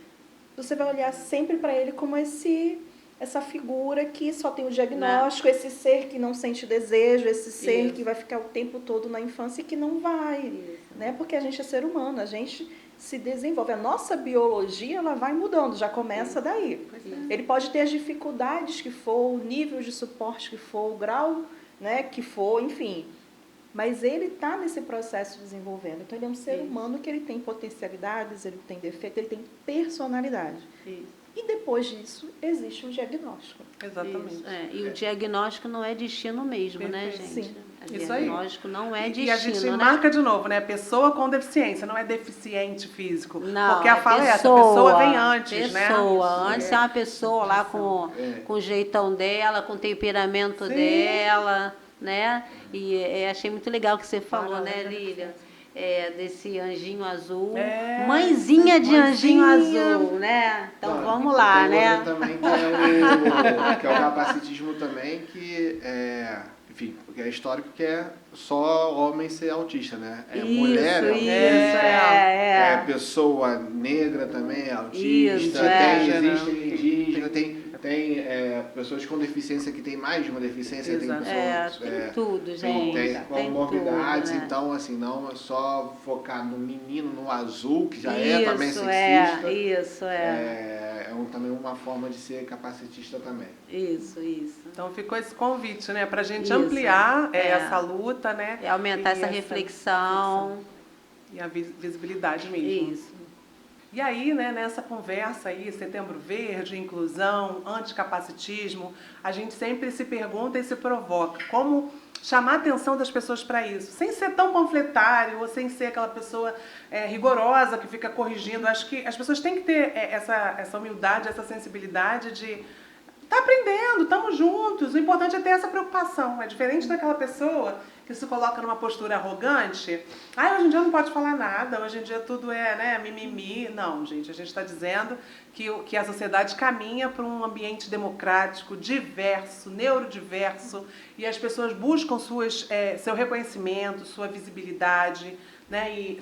você vai olhar sempre para ele como essa figura que só tem o diagnóstico, esse ser que não sente desejo, esse ser que vai ficar o tempo todo na infância e que não vai, né? Porque a gente é ser humano, a gente se desenvolve. A nossa biologia, ela vai mudando, já começa daí. Ele pode ter as dificuldades que for, o nível de suporte que for, o grau, né, que for, enfim. Mas ele está nesse processo de desenvolvendo. Então, ele é um ser humano que ele tem potencialidades, ele tem defeito, ele tem personalidade. E depois disso, existe um diagnóstico. Exatamente. E o diagnóstico não é destino mesmo, né, gente? Sim. O diagnóstico não é destino, E a gente né? marca de novo, né? Pessoa com deficiência, não é deficiente físico. Não, porque a fala é essa, a pessoa vem antes, né? Antes é uma pessoa lá com o jeitão dela, com o temperamento dela, né? E achei muito legal o que você falou, né, Lília? Desse anjinho azul. Mãezinha de anjinho azul, né? Então vamos lá, né? Outra também que é o capacitismo também, enfim, porque é histórico que é só homem ser autista, né? Mulher é autista, pessoa negra também é autista, existe indígena, tem pessoas com deficiência que tem mais de uma deficiência, tem pessoas... tem tudo, gente. Tem comorbidades, então, assim, não é só focar no menino, no azul, que já também sexista. Também uma forma de ser capacitista também. Isso. Então ficou esse convite, né? Pra gente ampliar essa luta, né? Aumentar essa reflexão. E a visibilidade mesmo. Isso. E aí, né, nessa conversa aí, Setembro Verde, inclusão, anticapacitismo, a gente sempre se pergunta e se provoca como chamar a atenção das pessoas para isso, sem ser tão panfletário ou sem ser aquela pessoa rigorosa que fica corrigindo. Acho que as pessoas têm que ter essa humildade, essa sensibilidade de tá aprendendo, estamos juntos, o importante é ter essa preocupação. É diferente daquela pessoa que se coloca numa postura arrogante. Hoje em dia não pode falar nada, hoje em dia tudo é, né, mimimi. Não, gente, a gente está dizendo que a sociedade caminha para um ambiente democrático, diverso, neurodiverso, e as pessoas buscam seu reconhecimento, sua visibilidade, né, e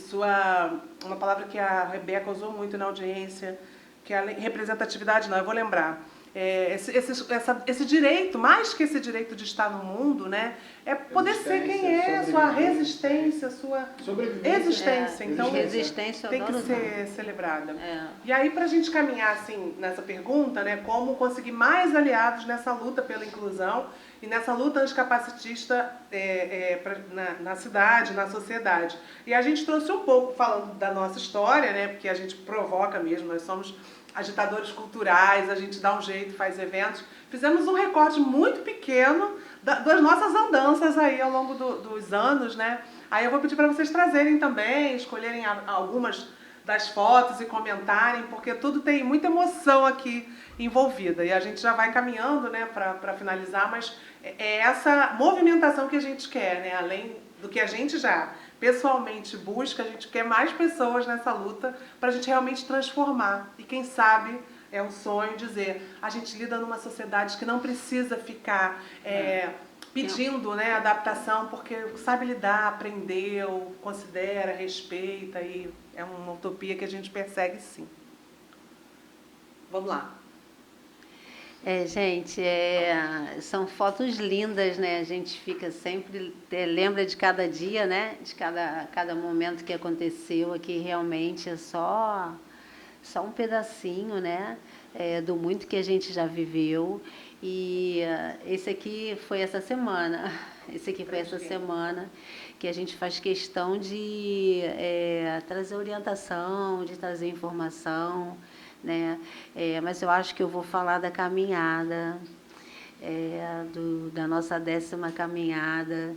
uma palavra que a Rebeca usou muito na audiência, que é a representatividade, eu vou lembrar. Esse direito, mais que esse direito de estar no mundo, né, é poder ser quem é, sua resistência, sua existência. Então, tem que ser celebrada. E aí, para a gente caminhar assim, nessa pergunta, né, como conseguir mais aliados nessa luta pela inclusão e nessa luta anticapacitista na cidade, na sociedade. E a gente trouxe um pouco, falando da nossa história, né, porque a gente provoca mesmo, nós somos agitadores culturais, a gente dá um jeito, faz eventos. Fizemos um recorte muito pequeno das nossas andanças aí ao longo dos anos, né? Aí eu vou pedir para vocês trazerem também, escolherem algumas das fotos e comentarem, porque tudo tem muita emoção aqui envolvida. E a gente já vai caminhando, né, para finalizar, mas é essa movimentação que a gente quer, né? Além do que a gente já pessoalmente busca, a gente quer mais pessoas nessa luta para a gente realmente transformar. E quem sabe é um sonho dizer, a gente lida numa sociedade que não precisa ficar pedindo, né, adaptação, porque sabe lidar, aprendeu, considera, respeita, e é uma utopia que a gente persegue sim. Vamos lá. Gente, são fotos lindas, né? A gente fica sempre, lembra de cada dia, né? De cada momento que aconteceu aqui, realmente é só um pedacinho, né? Do muito que a gente já viveu. E esse aqui foi essa semana. Que a gente faz questão de trazer orientação, de trazer informação, né? Mas eu acho que eu vou falar da caminhada. da nossa 10ª caminhada,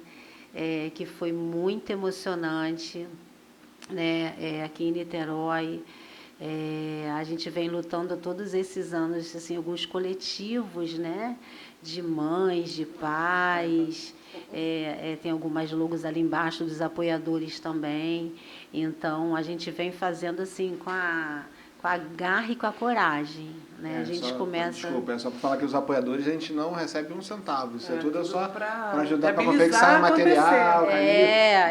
que foi muito emocionante, né? Aqui em Niterói. A gente vem lutando todos esses anos, assim, alguns coletivos, né? De mães, de pais, tem algumas logos ali embaixo dos apoiadores também. Então, a gente vem fazendo assim com a garra e com a coragem, né? A gente começa... Desculpa, é só para falar que os apoiadores a gente não recebe um centavo. Isso tudo só para ajudar para viabilizar confecção material.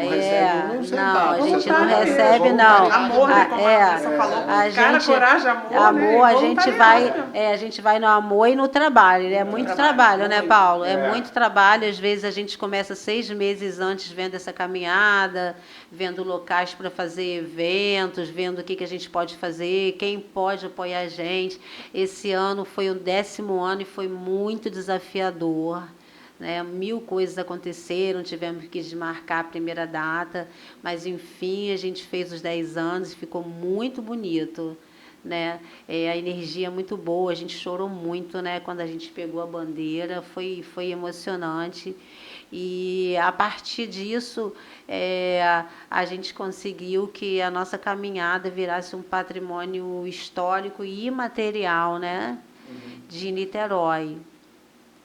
não recebe um centavo. Não, a gente não Voluntariado recebe, mesmo. não. Amor, né, como a Vanessa falou. Cara, coragem, amor, né? A gente vai, a gente vai no amor e no trabalho. É muito trabalho, né, Paulo? É muito trabalho. Às vezes a gente começa 6 meses antes vendo essa caminhada, vendo locais para fazer eventos, vendo o que a gente pode fazer, quem pode apoiar a gente. Esse ano foi o 10º ano e foi muito desafiador, né? 1000 coisas aconteceram, tivemos que desmarcar a primeira data, mas enfim, a gente fez os 10 anos e ficou muito bonito, né? A energia é muito boa, a gente chorou muito, né? Quando a gente pegou a bandeira, foi emocionante. E a partir disso, a gente conseguiu que a nossa caminhada virasse um patrimônio histórico e imaterial, né? De Niterói.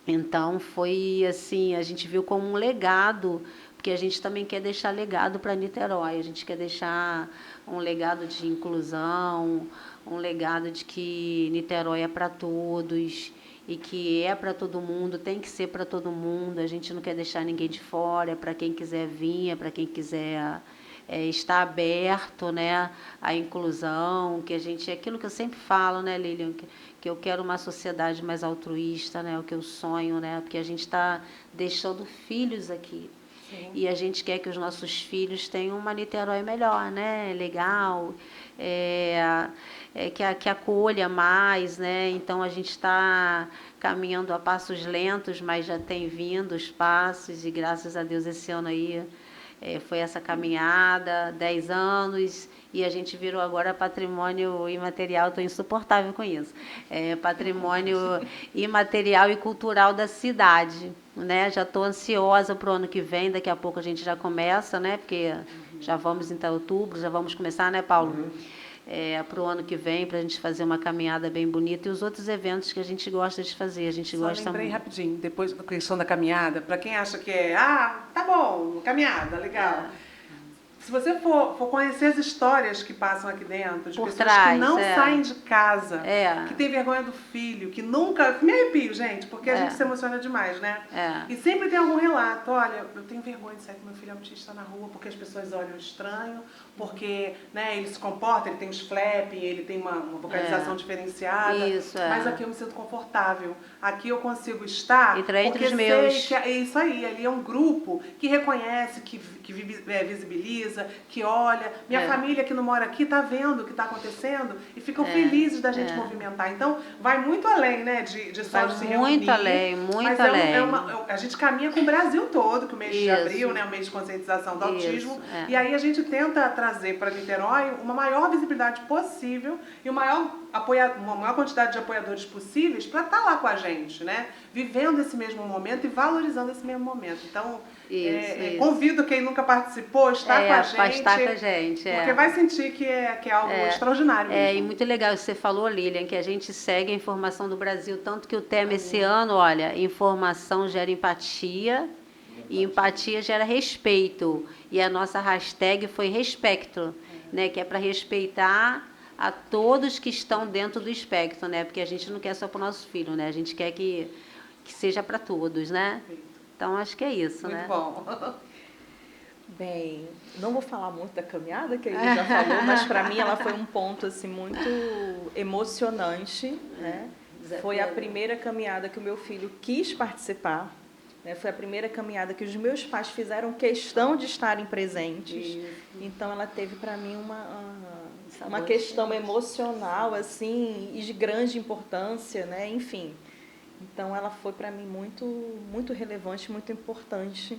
Então, foi assim, a gente viu como um legado, porque a gente também quer deixar legado para Niterói, a gente quer deixar um legado de inclusão, um legado de que Niterói é para todos e que é para todo mundo, tem que ser para todo mundo, a gente não quer deixar ninguém de fora, é para quem quiser vir, é para quem quiser estar aberto, né, à inclusão, que a gente, é aquilo que eu sempre falo, né, Lilian, que eu quero uma sociedade mais altruísta, né, o que eu sonho, né, porque a gente está deixando filhos aqui. Sim. E a gente quer que os nossos filhos tenham uma Niterói melhor, né, legal, que acolha mais, né, então a gente está caminhando a passos lentos, mas já tem vindo os passos e graças a Deus esse ano aí foi essa caminhada, 10 anos, e a gente virou agora patrimônio imaterial, estou insuportável com isso, patrimônio imaterial e cultural da cidade, né? Já estou ansiosa para o ano que vem, daqui a pouco a gente já começa, né? Porque já vamos em outubro, já vamos começar, né, Paulo? Para o ano que vem, para a gente fazer uma caminhada bem bonita e os outros eventos que a gente gosta de fazer. A gente gosta lembrei rapidinho, depois da questão da caminhada, para quem acha que tá bom, caminhada, legal. Se você for conhecer as histórias que passam aqui dentro, de por pessoas trás, que não saem de casa, que tem vergonha do filho, que nunca... Me arrepio, gente, porque a gente se emociona demais, né? E sempre tem algum relato, olha, eu tenho vergonha de sair com meu filho autista na rua, porque as pessoas olham estranho, porque, né, ele se comporta, ele tem os flapping, ele tem uma vocalização diferenciada. Isso, mas aqui eu me sinto confortável. Aqui eu consigo estar, entre os meus. Sei que é isso aí, ali é um grupo que reconhece, que visibiliza, que olha. Minha família que não mora aqui está vendo o que está acontecendo e ficam felizes da gente movimentar. Então, vai muito além, né, de só se reunir. Muito além, muito mas além. A gente caminha com o Brasil todo, que o mês de abril, né, o mês de conscientização do autismo. E aí a gente tenta trazer para Niterói uma maior visibilidade possível e uma maior quantidade de apoiadores possíveis para estar lá com a gente, né? Vivendo esse mesmo momento e valorizando esse mesmo momento. Então, convido quem nunca participou, estar com a gente. Para estar com a gente. Porque vai sentir que é algo extraordinário mesmo. E muito legal isso que você falou, Lilian, que a gente segue a informação do Brasil, tanto que o tema esse ano, olha, informação gera empatia e empatia gera respeito. E a nossa hashtag foi respecto, né? Que é para respeitar a todos que estão dentro do espectro, né? Porque a gente não quer só para o nosso filho, né? A gente quer que seja para todos, né? Então, acho que é isso, né? Muito bom. Bem, não vou falar muito da caminhada, que ele já falou, mas para mim ela foi um ponto assim, muito emocionante, né? Foi a primeira caminhada que o meu filho quis participar, né? Foi a primeira caminhada que os meus pais fizeram questão de estarem presentes. Então, ela teve para mim uma questão emocional assim, e de grande importância, né? Enfim, então ela foi para mim muito relevante, muito importante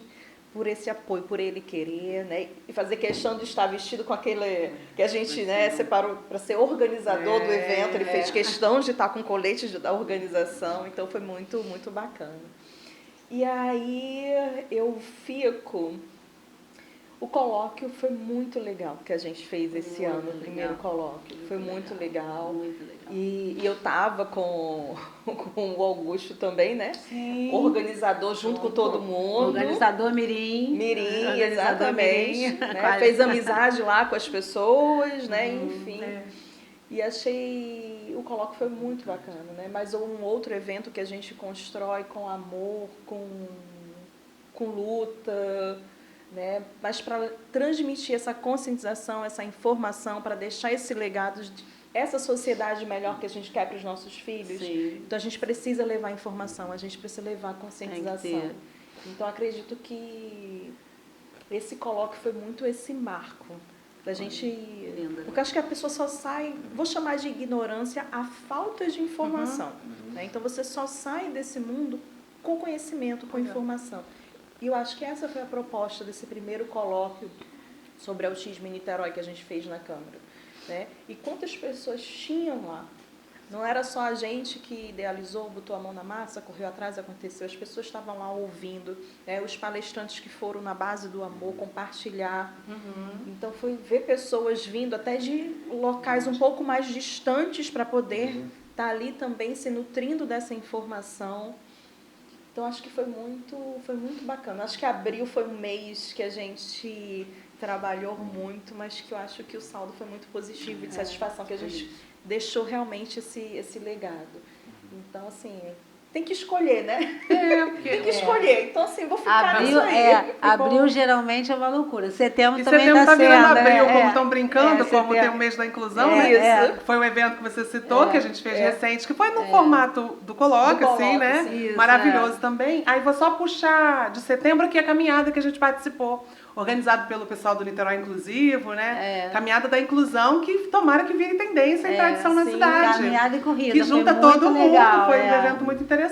por esse apoio, por ele querer, né? E fazer questão de estar vestido com aquele que a gente, né, separou para ser organizador do evento. Ele fez questão de estar com colete da organização, então foi muito, muito bacana. E aí eu fico... O colóquio foi muito legal que a gente fez esse ano, o primeiro colóquio. Foi muito legal. Muito legal. E eu estava com o Augusto também, né? Sim. Organizador junto com todo mundo. Organizador Mirim. Mirim, exatamente. Né? Fez amizade lá com as pessoas, né? Enfim. E achei... O colóquio foi muito bacana, né? Mas um outro evento que a gente constrói com amor, com luta... Né? Mas para transmitir essa conscientização, essa informação, para deixar esse legado, essa sociedade melhor que a gente quer para os nossos filhos. Sim. Então a gente precisa levar informação, a gente precisa levar conscientização. Então acredito que esse colóquio foi muito esse marco da gente. Linda. Porque acho que a pessoa só sai, vou chamar de ignorância, a falta de informação. Né? Então você só sai desse mundo com conhecimento, com informação. E eu acho que essa foi a proposta desse primeiro colóquio sobre autismo em Niterói que a gente fez na Câmara. Né? E quantas pessoas tinham lá? Não era só a gente que idealizou, botou a mão na massa, correu atrás, aconteceu. As pessoas estavam lá ouvindo, né? Os palestrantes que foram na base do amor, compartilhar. Então foi ver pessoas vindo até de locais um pouco mais distantes para poder estar ali também se nutrindo dessa informação. Então, acho que foi muito bacana. Acho que abril foi um mês que a gente trabalhou muito, mas que eu acho que o saldo foi muito positivo e de satisfação, que a gente deixou realmente esse legado. Então, assim, tem que escolher, né? Tem que escolher. Então, assim, vou ficar nisso aí. Abril geralmente é uma loucura. Setembro E também setembro tá virando sendo, abril, como estão brincando, como tem o mês da inclusão, né? Isso. Foi um evento que você citou, que a gente fez recente, que foi no formato do colóquio, assim, né? Isso, maravilhoso também. Aí vou só puxar de setembro aqui a caminhada que a gente participou, organizado pelo pessoal do Niterói Inclusivo, né? Caminhada da inclusão, que tomara que vire tendência e tradição na cidade. Caminhada e corrida. Que junta foi todo muito mundo, legal, foi um evento muito interessante.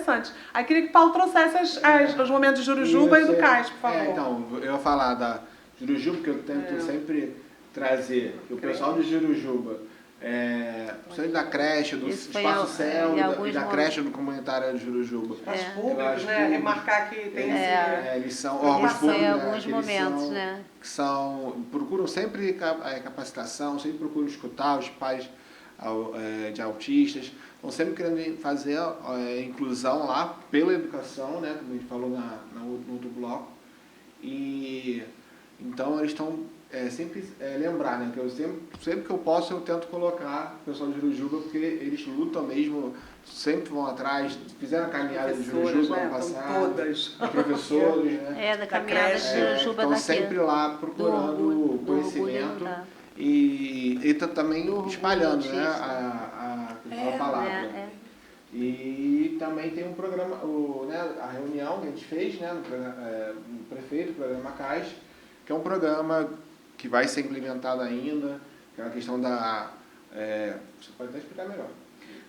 Aí queria que o Paulo trouxesse os momentos de Jurujuba e do Cais, por favor. Então, eu ia falar da Jurujuba, porque eu tento sempre trazer o pessoal de Jurujuba, principalmente da creche, do Espaço Céu e da creche do comunitário de Jurujuba. Os públicos, né? Remarcar que tem eles são órgãos públicos, em alguns momentos, né? Que procuram sempre capacitação, sempre procuram escutar os pais de autistas, estão sempre querendo fazer inclusão lá pela educação, né? Como a gente falou no outro bloco. E então eles estão sempre lembrar, né? Que eu sempre que eu posso eu tento colocar o pessoal de Jurujuba, porque eles lutam mesmo, sempre vão atrás, fizeram a caminhada de Jurujuba ano passado, todas. professores, né? Da caminhada de Jurujuba estão daqui. sempre lá procurando conhecimento e tá também espalhando, né? A palavra. E também tem um programa, a reunião que a gente fez, né, no prefeito, o programa CAIS, que é um programa que vai ser implementado ainda, que é uma questão da... você pode até explicar melhor.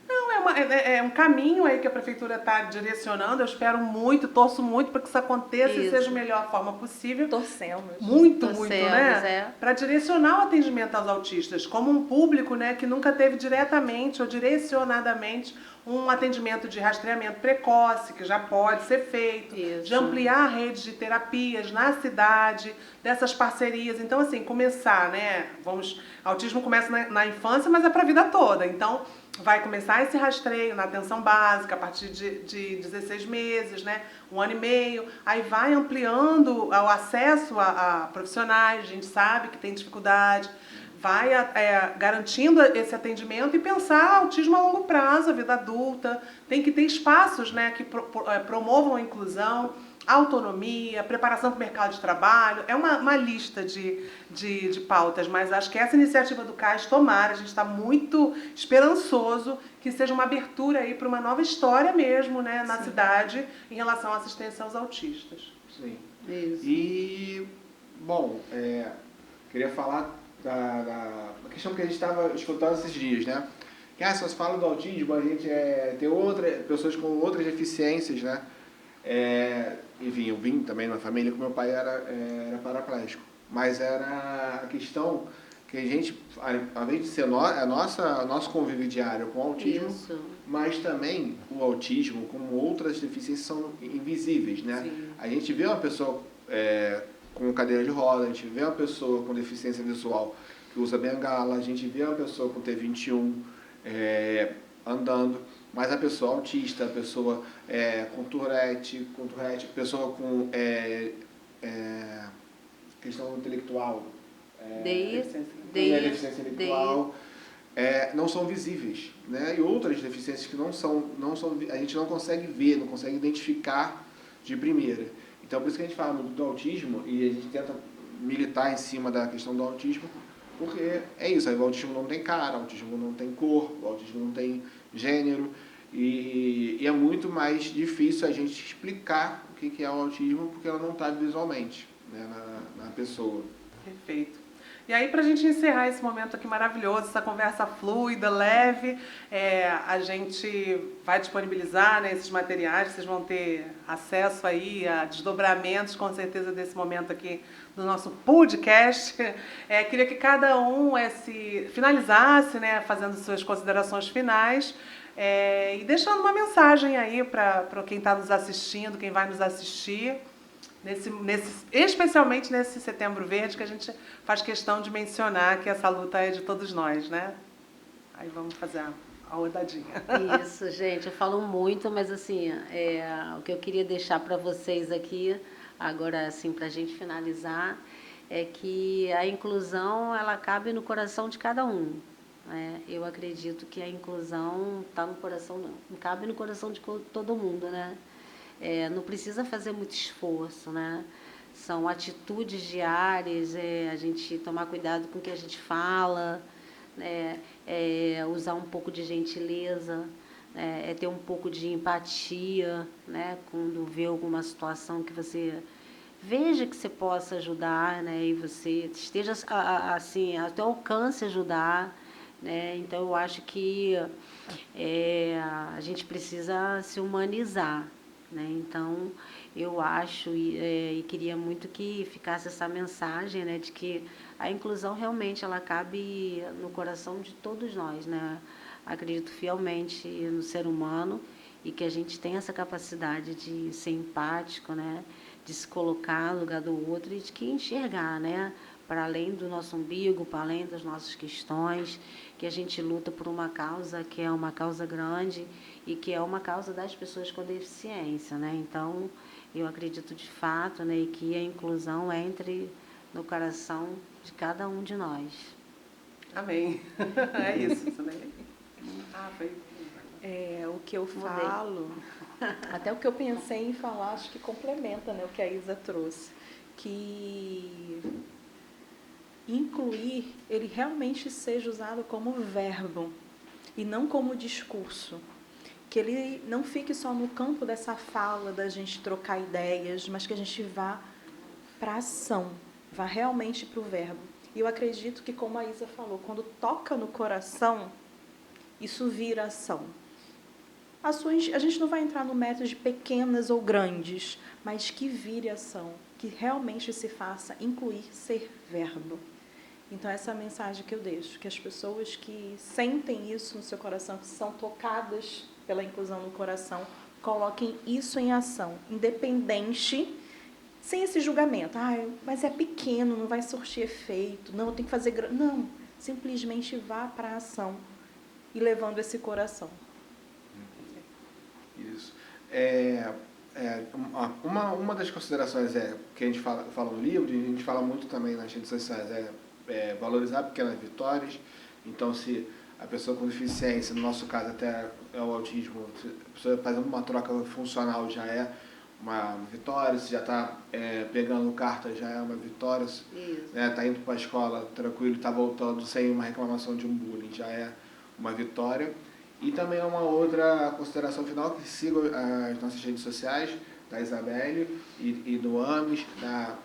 Não, é um caminho aí que a prefeitura está direcionando. Eu espero muito, torço muito para que isso aconteça e seja a melhor forma possível. Torcemos. Muito, né? Para direcionar o atendimento aos autistas, como um público, né, que nunca teve diretamente ou direcionadamente um atendimento de rastreamento precoce, que já pode ser feito, de ampliar a rede de terapias na cidade, dessas parcerias. Então, assim, começar, né? Autismo começa na infância, mas é para a vida toda. Então, vai começar esse rastreio na atenção básica a partir de 16 meses, né? 1 ano e meio. Aí vai ampliando o acesso a profissionais, a gente sabe que tem dificuldade. Vai garantindo esse atendimento e pensar autismo a longo prazo, a vida adulta. Tem que ter espaços, né, que promovam a inclusão, autonomia, preparação para o mercado de trabalho. É uma lista de pautas, mas acho que essa iniciativa do CAIS, tomara, a gente está muito esperançoso que seja uma abertura aí para uma nova história mesmo, né, na cidade em relação à assistência aos autistas. Sim. Isso. E, bom, queria falar da questão que a gente estava escutando esses dias, né? Que se você fala do autismo, a gente tem pessoas com outras deficiências, né? enfim, eu vim também numa família que meu pai era paraplégico. Mas era a questão que a gente, ao invés de ser nosso convívio diário com o autismo, Isso. mas também o autismo, como outras deficiências, são invisíveis, né? Sim. A gente vê uma pessoa com cadeira de roda, a gente vê uma pessoa com deficiência visual que usa bengala, a gente vê uma pessoa com T21 andando, mas a pessoa autista, a pessoa com Tourette, pessoa com questão intelectual, deficiência intelectual, não são visíveis, né? E outras deficiências que não são, a gente não consegue ver, não consegue identificar de primeira. Então, por isso que a gente fala muito do autismo e a gente tenta militar em cima da questão do autismo, porque é isso, o autismo não tem cara, o autismo não tem cor, o autismo não tem gênero, e é muito mais difícil a gente explicar o que é o autismo, porque ela não está visualmente, né, na pessoa. Perfeito. E aí, para a gente encerrar esse momento aqui maravilhoso, essa conversa fluida, leve, a gente vai disponibilizar, né, esses materiais, vocês vão ter acesso aí a desdobramentos, com certeza, desse momento aqui do nosso podcast. Queria que cada um se finalizasse, né, fazendo suas considerações finais, e deixando uma mensagem aí para quem está nos assistindo, quem vai nos assistir, especialmente nesse Setembro Verde, que a gente faz questão de mencionar que essa luta é de todos nós, né? Aí vamos fazer a rodadinha. Isso, gente, eu falo muito, mas assim, o que eu queria deixar para vocês aqui, agora assim, para a gente finalizar, é que a inclusão, ela cabe no coração de cada um. Né? Eu acredito que a inclusão está no coração, não cabe no coração de todo mundo, né? Não precisa fazer muito esforço, né? São atitudes diárias, a gente tomar cuidado com o que a gente fala, né? Usar um pouco de gentileza, ter um pouco de empatia, né? Quando vê alguma situação que você veja que você possa ajudar, né? E você esteja assim, ao teu alcance ajudar, né? Então eu acho que a gente precisa se humanizar. Né? Então, eu acho e queria muito que ficasse essa mensagem, né, de que a inclusão realmente ela cabe no coração de todos nós. Né? Acredito fielmente no ser humano e que a gente tem essa capacidade de ser empático, né, de se colocar no lugar do outro e de que enxergar, né, para além do nosso umbigo, para além das nossas questões, que a gente luta por uma causa que é uma causa grande e que é uma causa das pessoas com deficiência, né? Então, eu acredito de fato, né, que a inclusão entre no coração de cada um de nós. Amém. É isso, também. Foi. O que eu falo, até o que eu pensei em falar, acho que complementa, né, o que a Isa trouxe, que incluir, ele realmente seja usado como verbo e não como discurso. Que ele não fique só no campo dessa fala, da gente trocar ideias, mas que a gente vá para a ação, vá realmente para o verbo. E eu acredito que, como a Isa falou, quando toca no coração, isso vira ação. Ações, a gente não vai entrar no método de pequenas ou grandes, mas que vire ação, que realmente se faça incluir, ser verbo. Então, essa é a mensagem que eu deixo, que as pessoas que sentem isso no seu coração, que são tocadas pela inclusão no coração, coloquem isso em ação, independente, sem esse julgamento. Mas é pequeno, não vai surtir efeito, não, tem que fazer grande. Não, simplesmente vá para a ação e levando esse coração. Isso. Uma das considerações que a gente fala no livro, e a gente fala muito também nas redes sociais, valorizar pequenas vitórias. Então, se a pessoa com deficiência, no nosso caso até é o autismo, a pessoa fazendo uma troca funcional já é uma vitória, se já está pegando carta já é uma vitória, está indo para a escola tranquilo, está voltando sem uma reclamação de um bullying, já é uma vitória. E também uma outra consideração final, que sigam as nossas redes sociais, da Isabelle e do Ames, da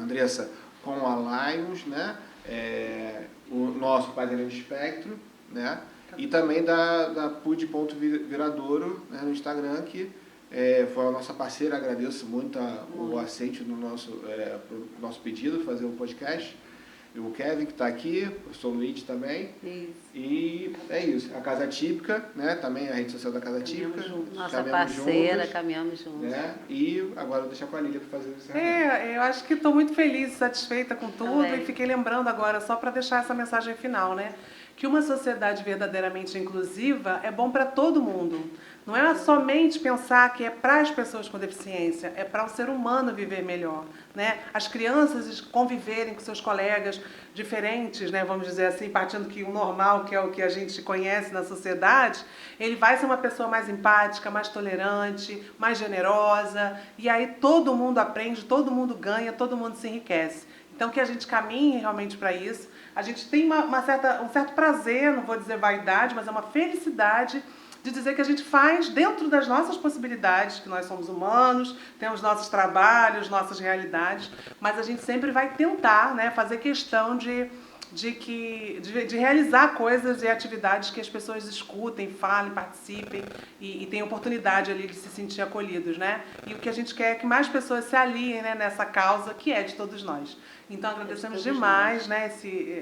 Andressa com a Lions, né? O nosso Padrinho Espectro, né? E também da PUD.Viradouro, né, no Instagram, que foi a nossa parceira, agradeço muito o aceite do pro nosso pedido, fazer o podcast. E o Kevin, que está aqui, o professor Luiz também. Isso. E é isso. A Casa Típica, né? Também a rede social da Casa Típica. Nossa parceira, caminhamos juntos. Né? E agora eu vou deixar com a Lília para fazer o encerramento. Eu acho que estou muito feliz, satisfeita com tudo Também. e fiquei lembrando agora, só para deixar essa mensagem final, né? Que uma sociedade verdadeiramente inclusiva é bom para todo mundo. Não é somente pensar que é para as pessoas com deficiência, é para o ser humano viver melhor, né? As crianças conviverem com seus colegas diferentes, né? Vamos dizer assim, partindo que o normal, que é o que a gente conhece na sociedade, ele vai ser uma pessoa mais empática, mais tolerante, mais generosa, e aí todo mundo aprende, todo mundo ganha, todo mundo se enriquece. Então, que a gente caminhe realmente para isso. A gente tem um certo prazer, não vou dizer vaidade, mas é uma felicidade de dizer que a gente faz dentro das nossas possibilidades, que nós somos humanos, temos nossos trabalhos, nossas realidades, mas a gente sempre vai tentar, né, fazer questão de realizar coisas e atividades que as pessoas escutem, falem, participem e tenham oportunidade ali de se sentir acolhidos, né? E o que a gente quer é que mais pessoas se aliem, né, nessa causa que é de todos nós. Então agradecemos demais, né,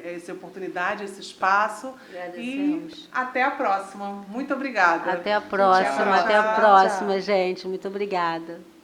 essa oportunidade, esse espaço. Agradecemos. E até a próxima. Muito obrigada. Até a próxima, Tchau, até a tchau, próxima, tchau. gente. Muito obrigada.